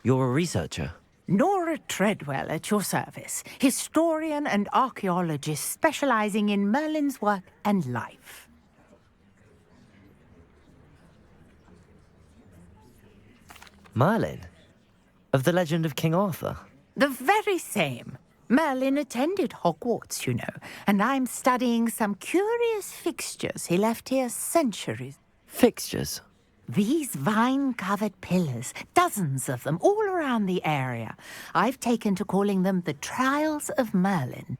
Speaker 5: You're a researcher?
Speaker 11: Nora Treadwell at your service, historian and archaeologist specialising in Merlin's work and life.
Speaker 5: Merlin? Of the legend of King Arthur?
Speaker 11: The very same. Merlin attended Hogwarts, you know, and I'm studying some curious fixtures he left here centuries.
Speaker 5: Fixtures?
Speaker 11: These vine-covered pillars, dozens of them, all around the area. I've taken to calling them the Trials of Merlin.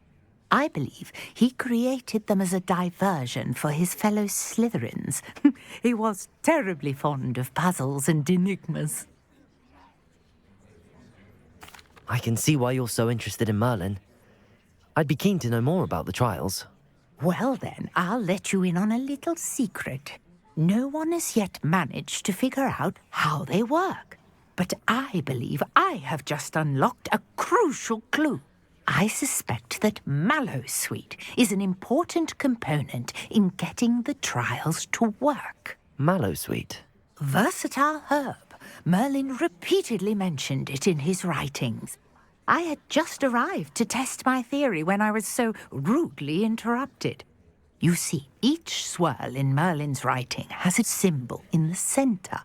Speaker 11: I believe he created them as a diversion for his fellow Slytherins. He was terribly fond of puzzles and enigmas.
Speaker 5: I can see why you're so interested in Merlin. I'd be keen to know more about the trials.
Speaker 11: Well then, I'll let you in on a little secret. No one has yet managed to figure out how they work. But I believe I have just unlocked a crucial clue. I suspect that mallowsweet is an important component in getting the trials to work.
Speaker 5: Mallowsweet?
Speaker 11: Versatile herb. Merlin repeatedly mentioned it in his writings. I had just arrived to test my theory when I was so rudely interrupted. You see, each swirl in Merlin's writing has a symbol in the center.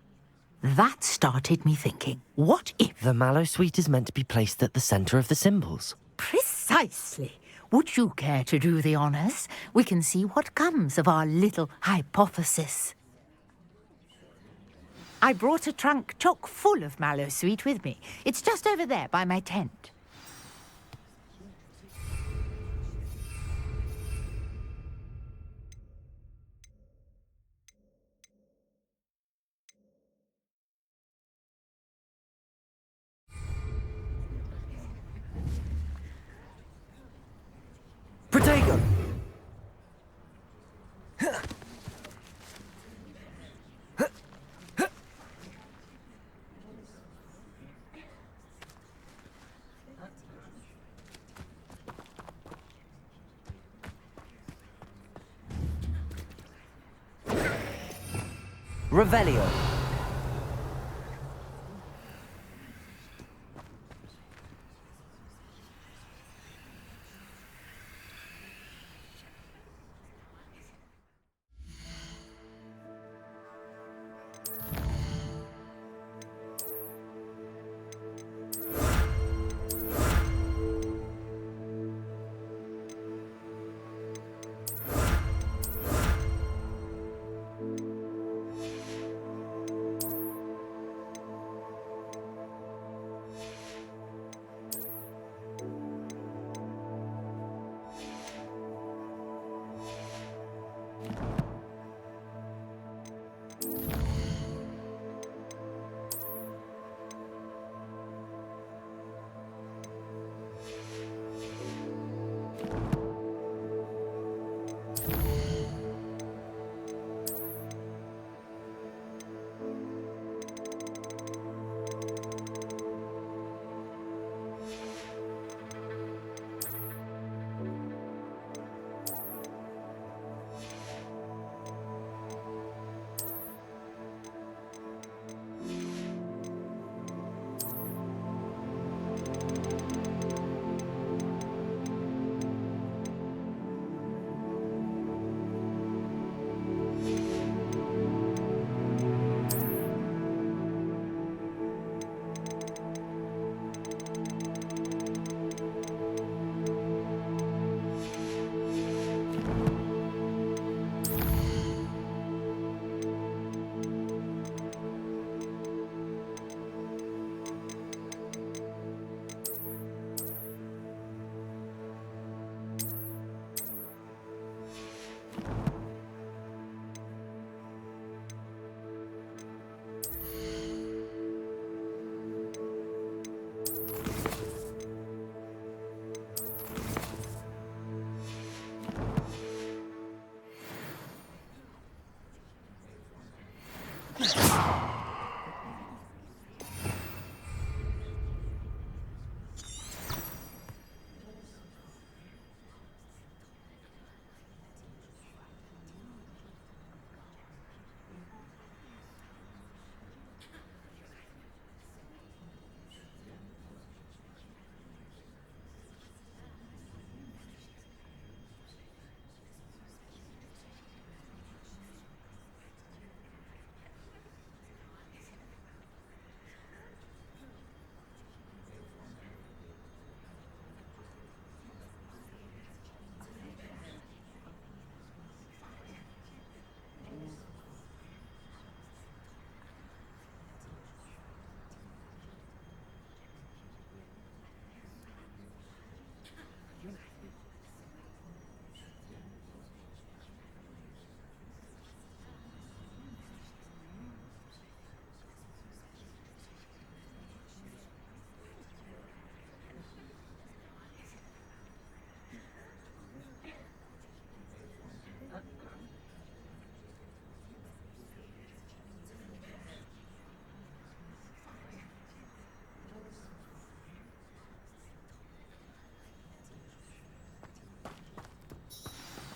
Speaker 11: That started me thinking, what if...
Speaker 5: The mallowsweet is meant to be placed at the center of the symbols.
Speaker 11: Precisely. Would you care to do the honors? We can see what comes of our little hypothesis. I brought a trunk chock full of mallowsweet with me. It's just over there by my tent.
Speaker 4: Protego! Revelio.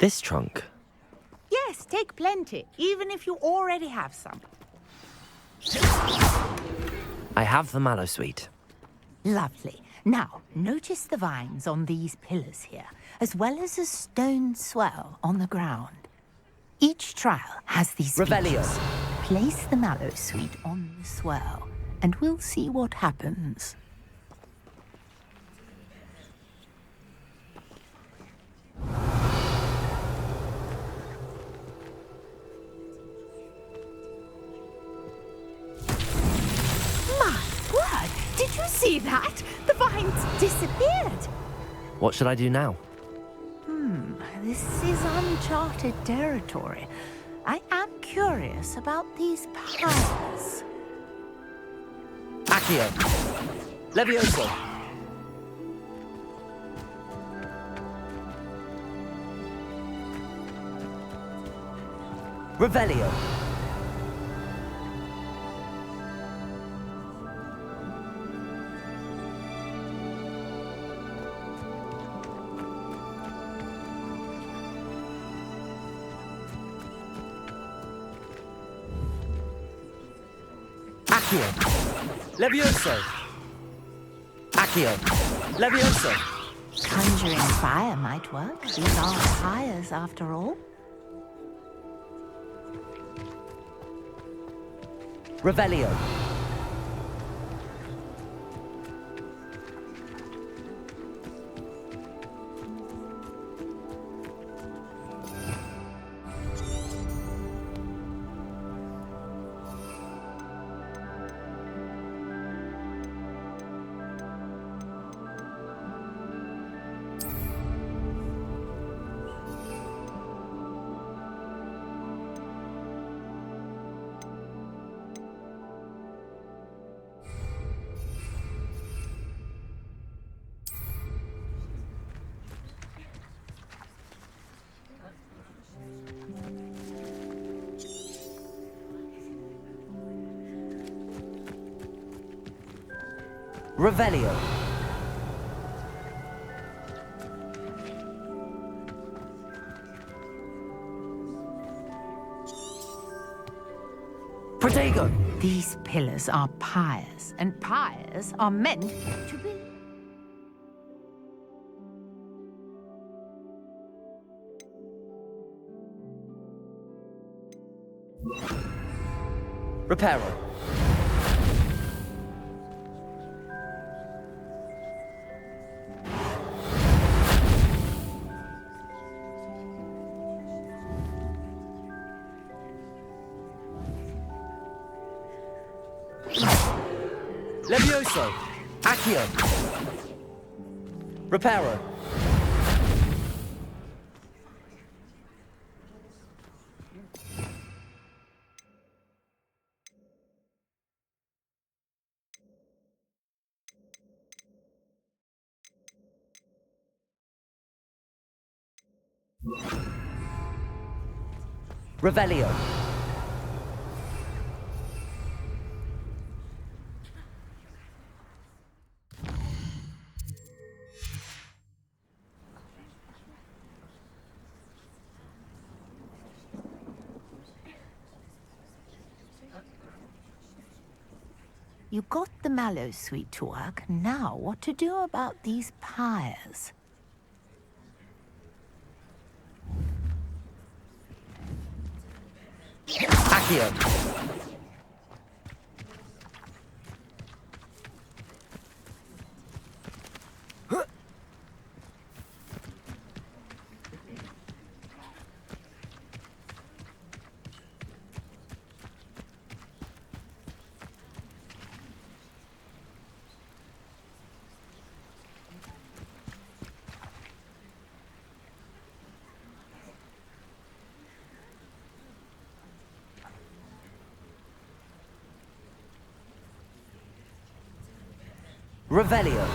Speaker 5: This trunk?
Speaker 11: Yes, take plenty, even if you already have some.
Speaker 5: I have the mallow sweet.
Speaker 11: Lovely. Now, notice the vines on these pillars here, as well as a stone swell on the ground. Each trial has these
Speaker 5: Revelio.
Speaker 11: features. Place the mallow sweet on the swell, and we'll see what happens. My word! Did you see that? The vines disappeared!
Speaker 5: What should I do now?
Speaker 11: This is uncharted territory. I am curious about these powers.
Speaker 5: Accio. Levioso. Revelio. Accio. Levioso. Accio. Levioso.
Speaker 11: Conjuring fire might work. These are fires, after all.
Speaker 5: Revelio. Revelio. Protego.
Speaker 11: These pillars are pyres, and pyres are meant to be...
Speaker 5: Reparo. Levioso. Accio. Reparo. Revelio.
Speaker 11: You got the mallow sweet to work. Now, what to do about these pyres?
Speaker 5: Accio. Revelio.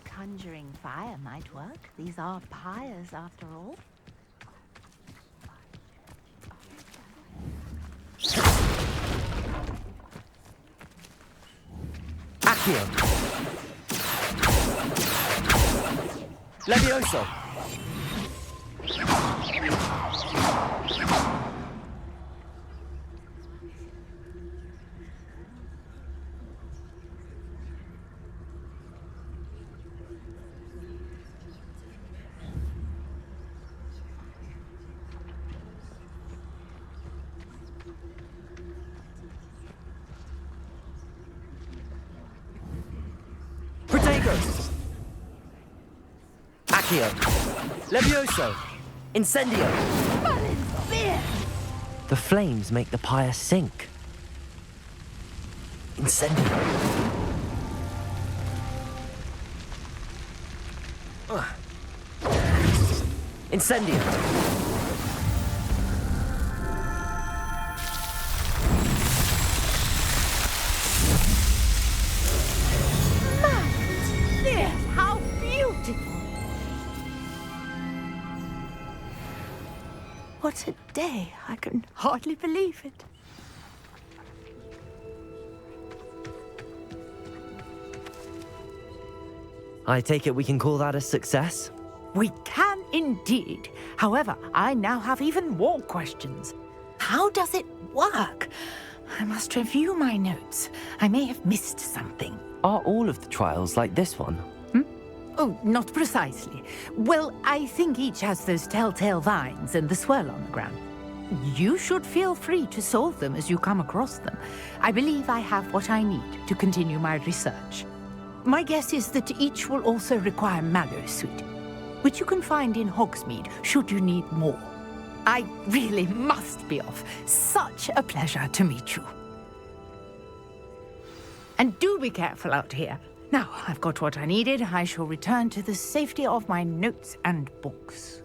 Speaker 11: Conjuring fire might work. These are pyres, after all.
Speaker 5: Accio. Levioso. Accio. Levioso. Incendio.
Speaker 11: Merlin's beard!
Speaker 5: The flames make the pyre sink. Incendio. Incendio.
Speaker 11: How beautiful! What a day. I can hardly believe it.
Speaker 5: I take it we can call that a success?
Speaker 11: We can indeed. However, I now have even more questions. How does it work? I must review my notes. I may have missed something.
Speaker 5: Are all of the trials like this one?
Speaker 11: Oh, not precisely. Well, I think each has those telltale vines and the swirl on the ground. You should feel free to solve them as you come across them. I believe I have what I need to continue my research. My guess is that each will also require mallow sweet, which you can find in Hogsmeade should you need more. I really must be off. Such a pleasure to meet you. And do be careful out here. Now, I've got what I needed. I shall return to the safety of my notes and books.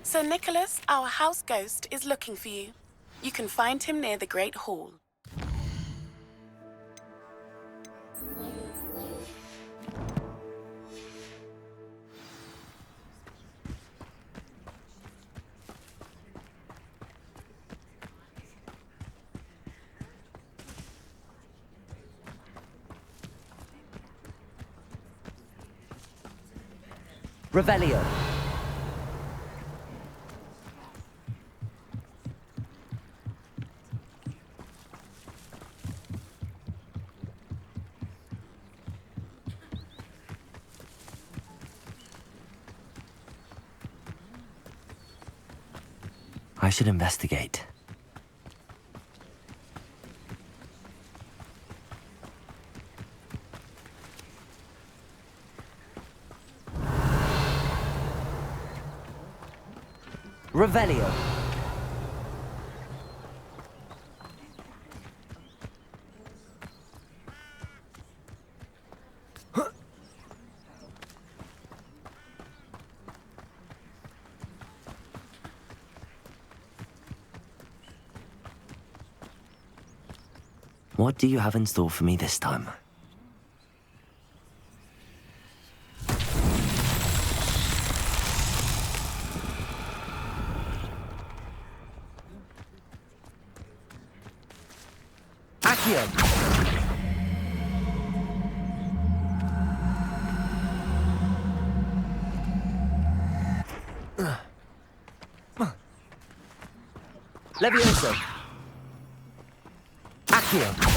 Speaker 8: Sir Nicholas, our house ghost, is looking for you. You can find him near the Great Hall.
Speaker 5: Revelio. I should investigate. Revelio. What do you have in store for me this time? Accio! Levioso! Accio!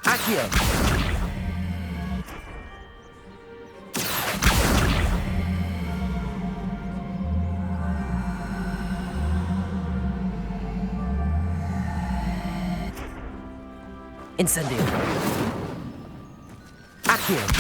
Speaker 5: Accio! Incendio. Accio.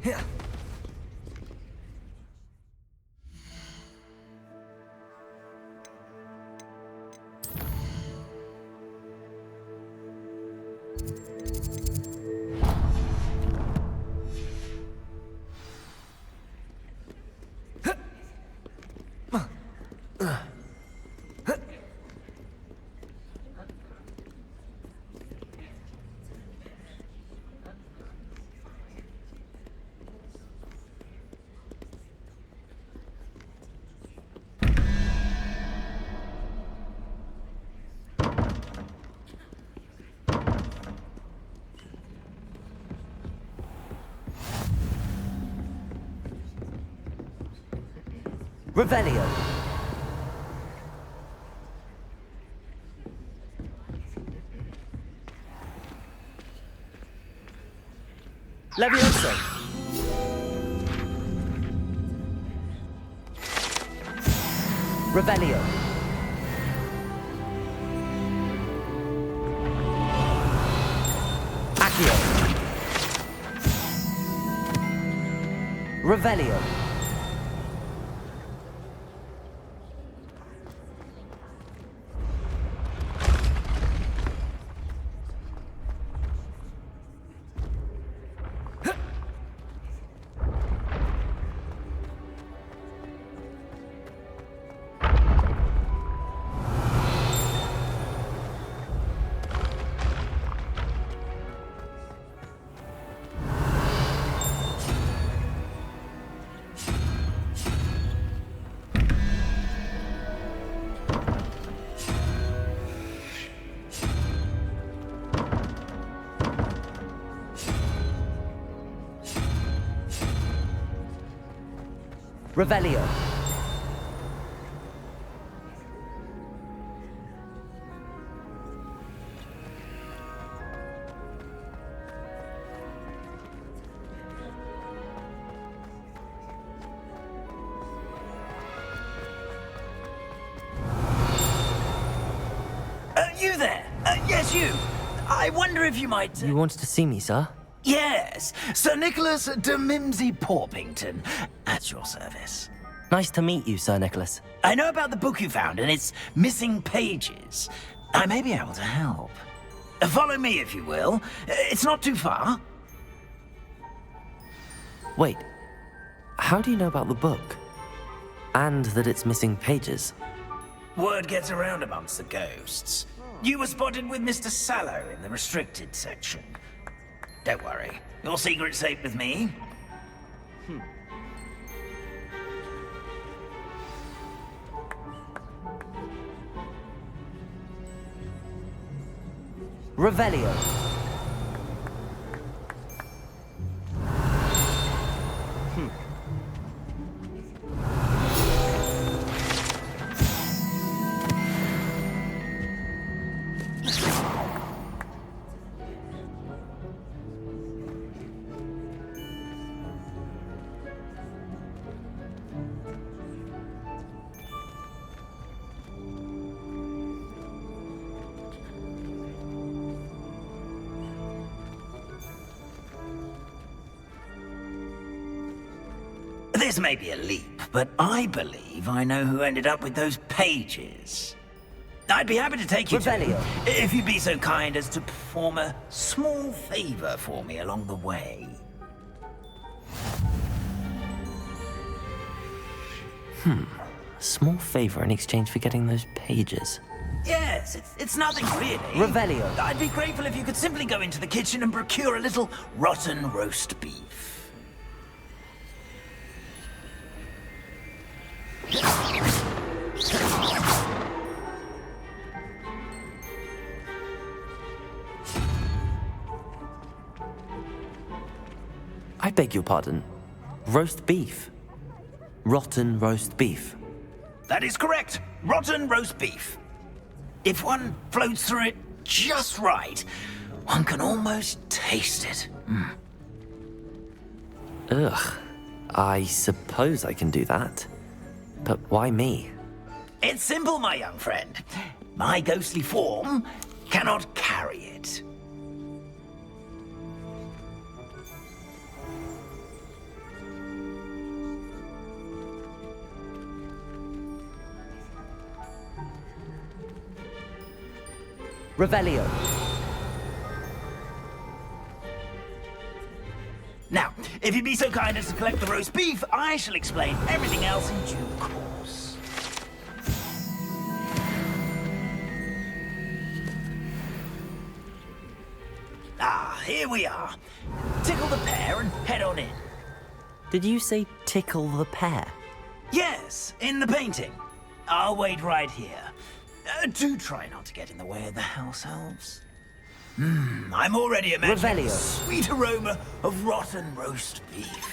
Speaker 1: Here.
Speaker 5: Revelio. Levioso! Revelio! Accio! Revelio! Revelio.
Speaker 16: You there? Yes, you. I wonder if you might...
Speaker 5: You wanted to see me, sir?
Speaker 16: Yes, Sir Nicholas de Mimsy Porpington, at your service.
Speaker 5: Nice to meet you, Sir Nicholas.
Speaker 16: I know about the book you found and its missing pages. I may be able to help. Follow me, if you will. It's not too far.
Speaker 5: Wait, how do you know about the book? And that it's missing pages?
Speaker 16: Word gets around amongst the ghosts. You were spotted with Mr. Sallow in the restricted section. Don't worry, your secret's safe with me.
Speaker 5: Revelio.
Speaker 16: This may be a leap, but I believe I know who ended up with those pages. I'd be happy to take you to him, if you'd be so kind as to perform a small favor for me along the way.
Speaker 5: Small favor in exchange for getting those pages.
Speaker 16: Yes, it's nothing really.
Speaker 5: Revelio.
Speaker 16: I'd be grateful if you could simply go into the kitchen and procure a little rotten roast beef.
Speaker 5: I beg your pardon. Roast beef. Rotten roast beef.
Speaker 16: That is correct. Rotten roast beef. If one floats through it just right, one can almost taste it.
Speaker 5: Ugh. I suppose I can do that. But why me?
Speaker 16: It's simple, my young friend. My ghostly form cannot carry it.
Speaker 5: Revelio.
Speaker 16: Now, if you'd be so kind as to collect the roast beef, I shall explain everything else in due course. Ah, here we are. Tickle the pear and head on in.
Speaker 5: Did you say tickle the pear?
Speaker 16: Yes, in the painting. I'll wait right here. Do try not to get in the way of the house elves. I'm already imagining the sweet aroma of rotten roast beef.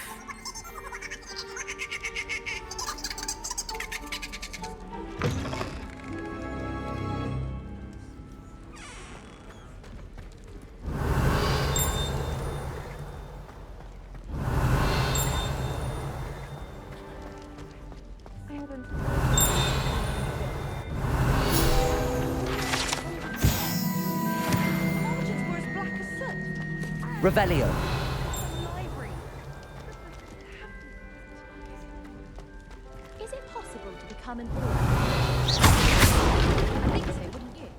Speaker 5: Revelio.
Speaker 2: Is it possible to become an aura? I think so, wouldn't you?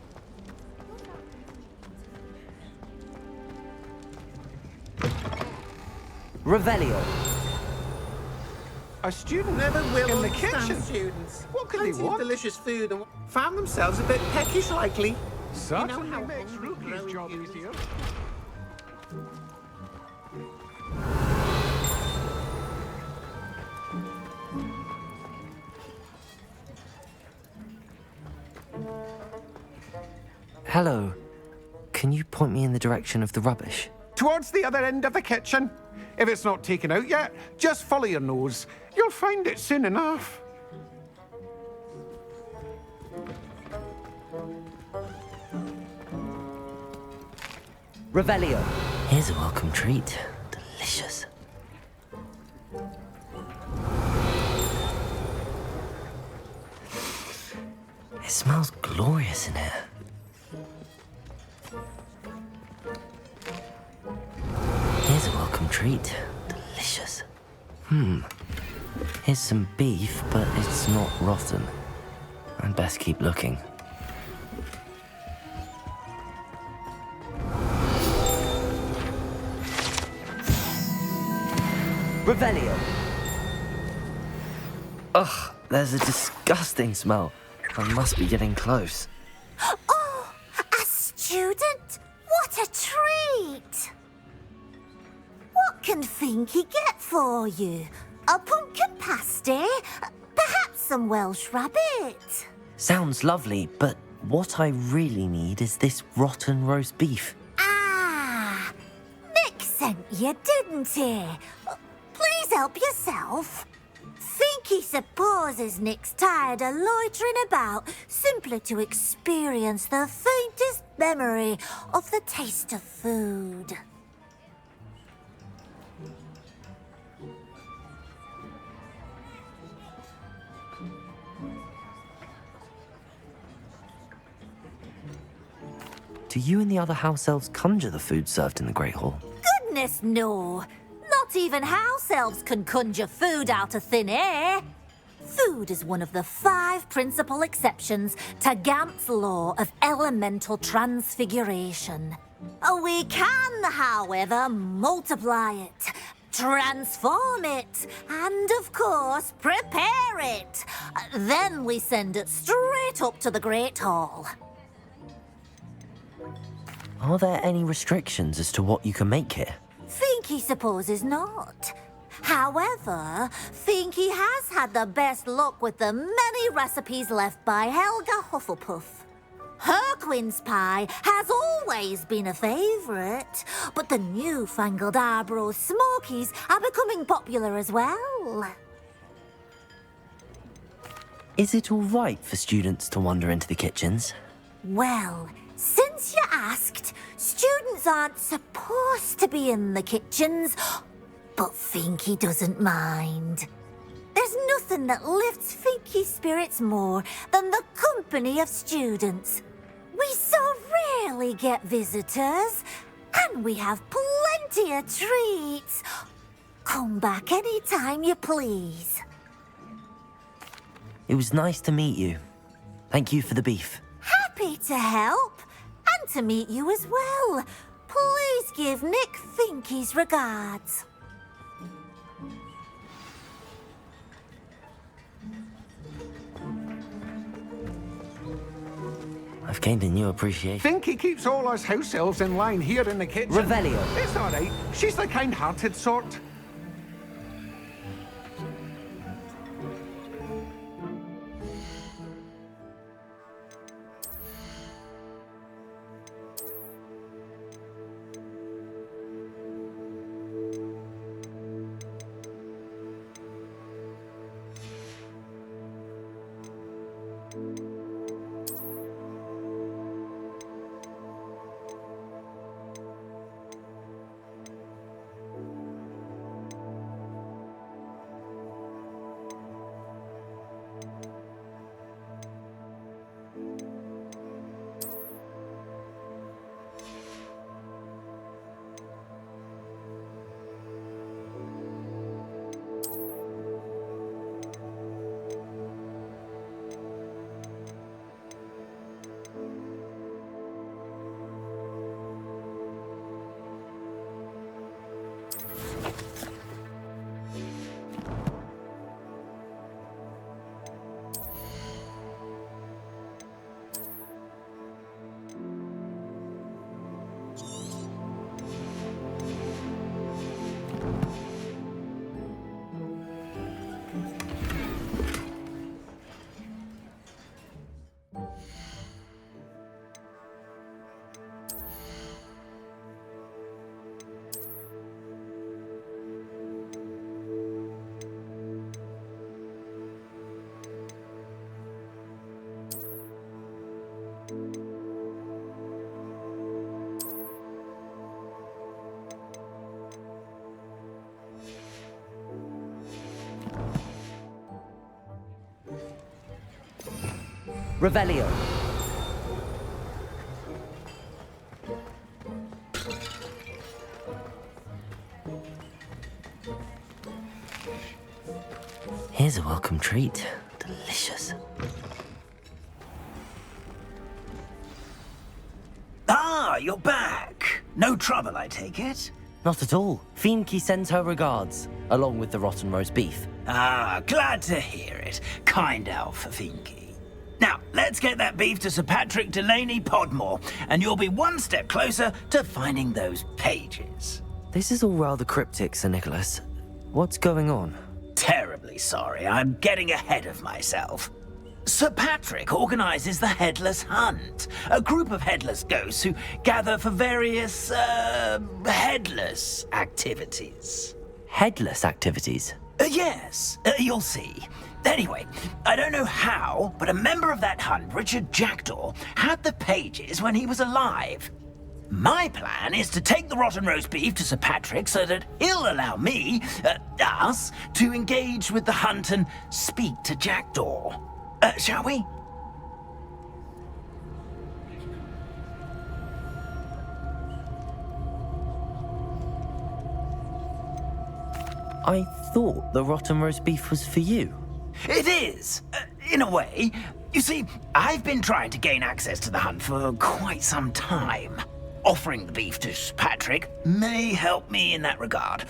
Speaker 5: Revelio.
Speaker 17: A student
Speaker 16: Never will
Speaker 17: in the
Speaker 16: understand
Speaker 17: kitchen.
Speaker 16: students.
Speaker 17: What could they
Speaker 16: Plenty of
Speaker 17: want?
Speaker 16: delicious food and found themselves a bit peckish likely.
Speaker 17: Certainly
Speaker 16: how
Speaker 17: makes
Speaker 16: hungry
Speaker 17: Rookie's
Speaker 16: growing
Speaker 17: job
Speaker 16: humans
Speaker 17: easier.
Speaker 5: Hello. Can you point me in the direction of the rubbish?
Speaker 17: Towards the other end of the kitchen. If it's not taken out yet, just follow your nose. You'll find it soon enough.
Speaker 5: Revelio. Here's a welcome treat. Delicious. It smells glorious in here. Here's a welcome treat. Delicious. Here's some beef, but it's not rotten. I'd best keep looking. Revelio. Ugh, there's a disgusting smell. I must be getting close.
Speaker 18: Oh, a student? What a treat! What can Finky get for you? A pumpkin pasty? Perhaps some Welsh rabbit?
Speaker 5: Sounds lovely, but what I really need is this rotten roast beef.
Speaker 18: Ah, Nick sent you, didn't he? Please help yourself. Finky supposes Nick's tired of loitering about simply to experience the faintest memory of the taste of food.
Speaker 5: Do you and the other house elves conjure the food served in the Great Hall?
Speaker 18: Goodness, no. Not even house elves can conjure food out of thin air. Food is one of the 5 principal exceptions to Gamp's law of elemental transfiguration. We can, however, multiply it, transform it, and, of course, prepare it. Then we send it straight up to the Great Hall.
Speaker 5: Are there any restrictions as to what you can make here?
Speaker 18: Finky supposes not. However, Finky has had the best luck with the many recipes left by Helga Hufflepuff. Her quince pie has always been a favourite, but the newfangled Arbroath Smokies are becoming popular as well.
Speaker 5: Is it all right for students to wander into the kitchens?
Speaker 18: Well, since you asked, students aren't supposed to be in the kitchens, but Finky doesn't mind. There's nothing that lifts Finky's spirits more than the company of students. We so rarely get visitors, and we have plenty of treats. Come back any time you please.
Speaker 5: It was nice to meet you. Thank you for the beef.
Speaker 18: Happy to help, and to meet you as well. Please give Nick Finky's regards.
Speaker 5: I've gained a new appreciation.
Speaker 17: Finky keeps all us house elves in line here in the kitchen.
Speaker 5: Revelio.
Speaker 17: It's all right. She's the kind-hearted sort.
Speaker 5: Revelio. Here's a welcome treat. Delicious.
Speaker 14: Ah, you're back. No trouble, I take it?
Speaker 5: Not at all. Fienke sends her regards, along with the rotten roast beef.
Speaker 14: Ah, glad to hear it. Kind elf, Fienke. Now, let's get that beef to Sir Patrick Delaney Podmore, and you'll be one step closer to finding those pages.
Speaker 5: This is all rather cryptic, Sir Nicholas. What's going on?
Speaker 14: Terribly sorry, I'm getting ahead of myself. Sir Patrick organizes the Headless Hunt, a group of headless ghosts who gather for various, headless activities.
Speaker 5: Headless activities?
Speaker 14: Yes, you'll see. Anyway, I don't know how, but a member of that hunt, Richard Jackdaw, had the pages when he was alive. My plan is to take the rotten roast beef to Sir Patrick so that he'll allow me, us, to engage with the hunt and speak to Jackdaw. Shall we?
Speaker 5: I thought the rotten roast beef was for you.
Speaker 14: It is, in a way. You see, I've been trying to gain access to the hunt for quite some time. Offering the beef to Sir Patrick may help me in that regard,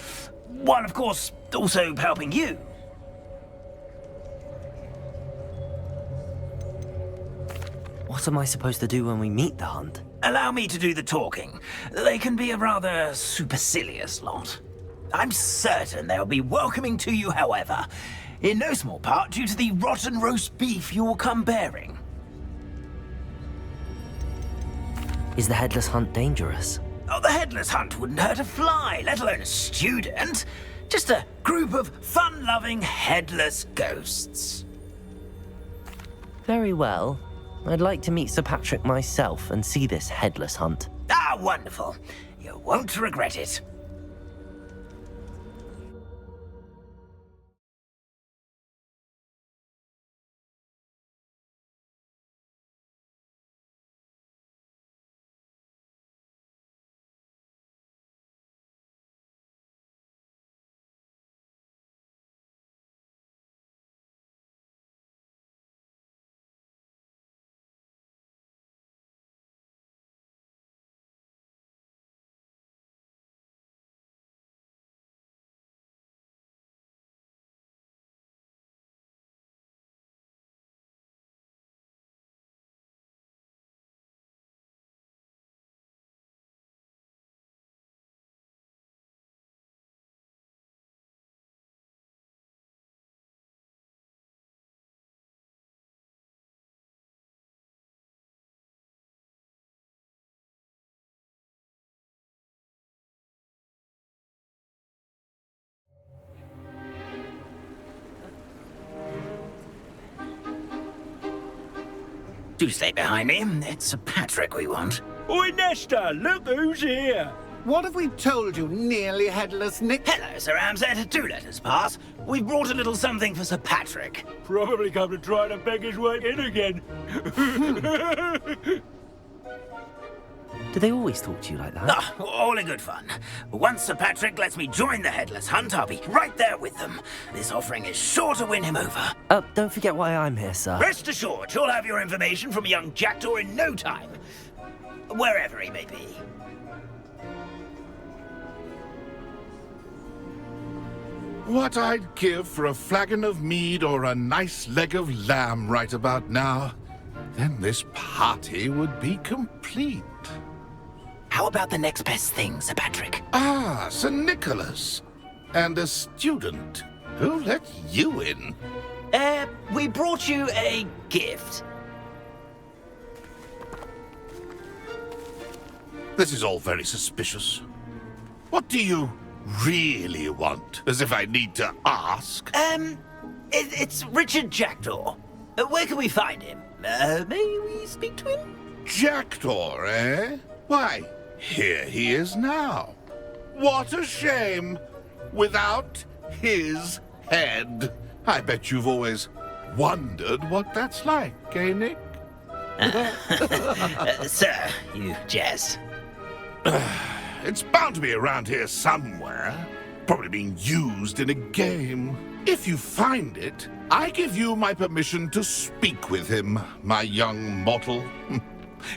Speaker 14: while of course also helping you.
Speaker 5: What am I supposed to do when we meet the hunt?
Speaker 14: Allow me to do the talking. They can be a rather supercilious lot. I'm certain they'll be welcoming to you, however, in no small part due to the rotten roast beef you'll come bearing.
Speaker 5: Is the Headless Hunt dangerous?
Speaker 14: Oh, the Headless Hunt wouldn't hurt a fly, let alone a student. Just a group of fun-loving headless ghosts.
Speaker 5: Very well. I'd like to meet Sir Patrick myself and see this Headless Hunt.
Speaker 14: Ah, wonderful. You won't regret it. Do stay behind me. It's Sir Patrick we want.
Speaker 15: Oi, Nesta, look who's here.
Speaker 17: What have we told you, nearly headless Nick?
Speaker 14: Hello, Sir Ramsay. Do let us pass. We've brought a little something for Sir Patrick.
Speaker 15: Probably come to try to beg his way in again.
Speaker 5: Do they always talk to you like that?
Speaker 14: Ah, all in good fun. Once Sir Patrick lets me join the Headless Hunt, I'll be right there with them. This offering is sure to win him over.
Speaker 5: Don't forget why I'm here, sir.
Speaker 14: Rest assured, you'll have your information from young Jackdaw in no time. Wherever he may be.
Speaker 15: What I'd give for a flagon of mead or a nice leg of lamb right about now. Then this party would be complete.
Speaker 14: How about the next best thing, Sir Patrick?
Speaker 15: Ah, Sir Nicholas. And a student. Who let you in?
Speaker 14: We brought you a gift.
Speaker 15: This is all very suspicious. What do you really want? As if I need to ask.
Speaker 14: It's Richard Jackdaw. Where can we find him? May we speak to him?
Speaker 15: Jackdaw, eh? Why, here he is now. What a shame. Without his head. I bet you've always wondered what that's like, eh, Nick?
Speaker 14: Sir, you jest.
Speaker 15: It's bound to be around here somewhere. Probably being used in a game. If you find it, I give you my permission to speak with him, my young mortal.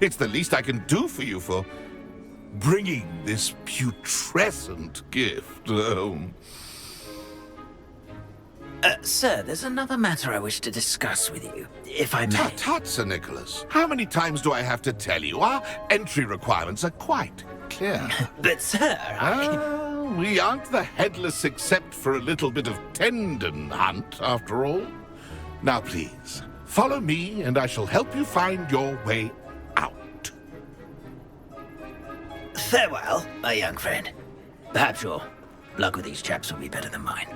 Speaker 15: It's the least I can do for you for bringing this putrescent gift home.
Speaker 16: Sir, there's another matter I wish to discuss with you, if I may.
Speaker 15: Tut, Sir Nicholas. How many times do I have to tell you? Our entry requirements are quite clear.
Speaker 16: But, sir,
Speaker 15: we aren't the headless except for a little bit of tendon hunt, after all. Now, please, follow me, and I shall help you find your way out.
Speaker 16: Farewell, my young friend. Perhaps your luck with these chaps will be better than mine.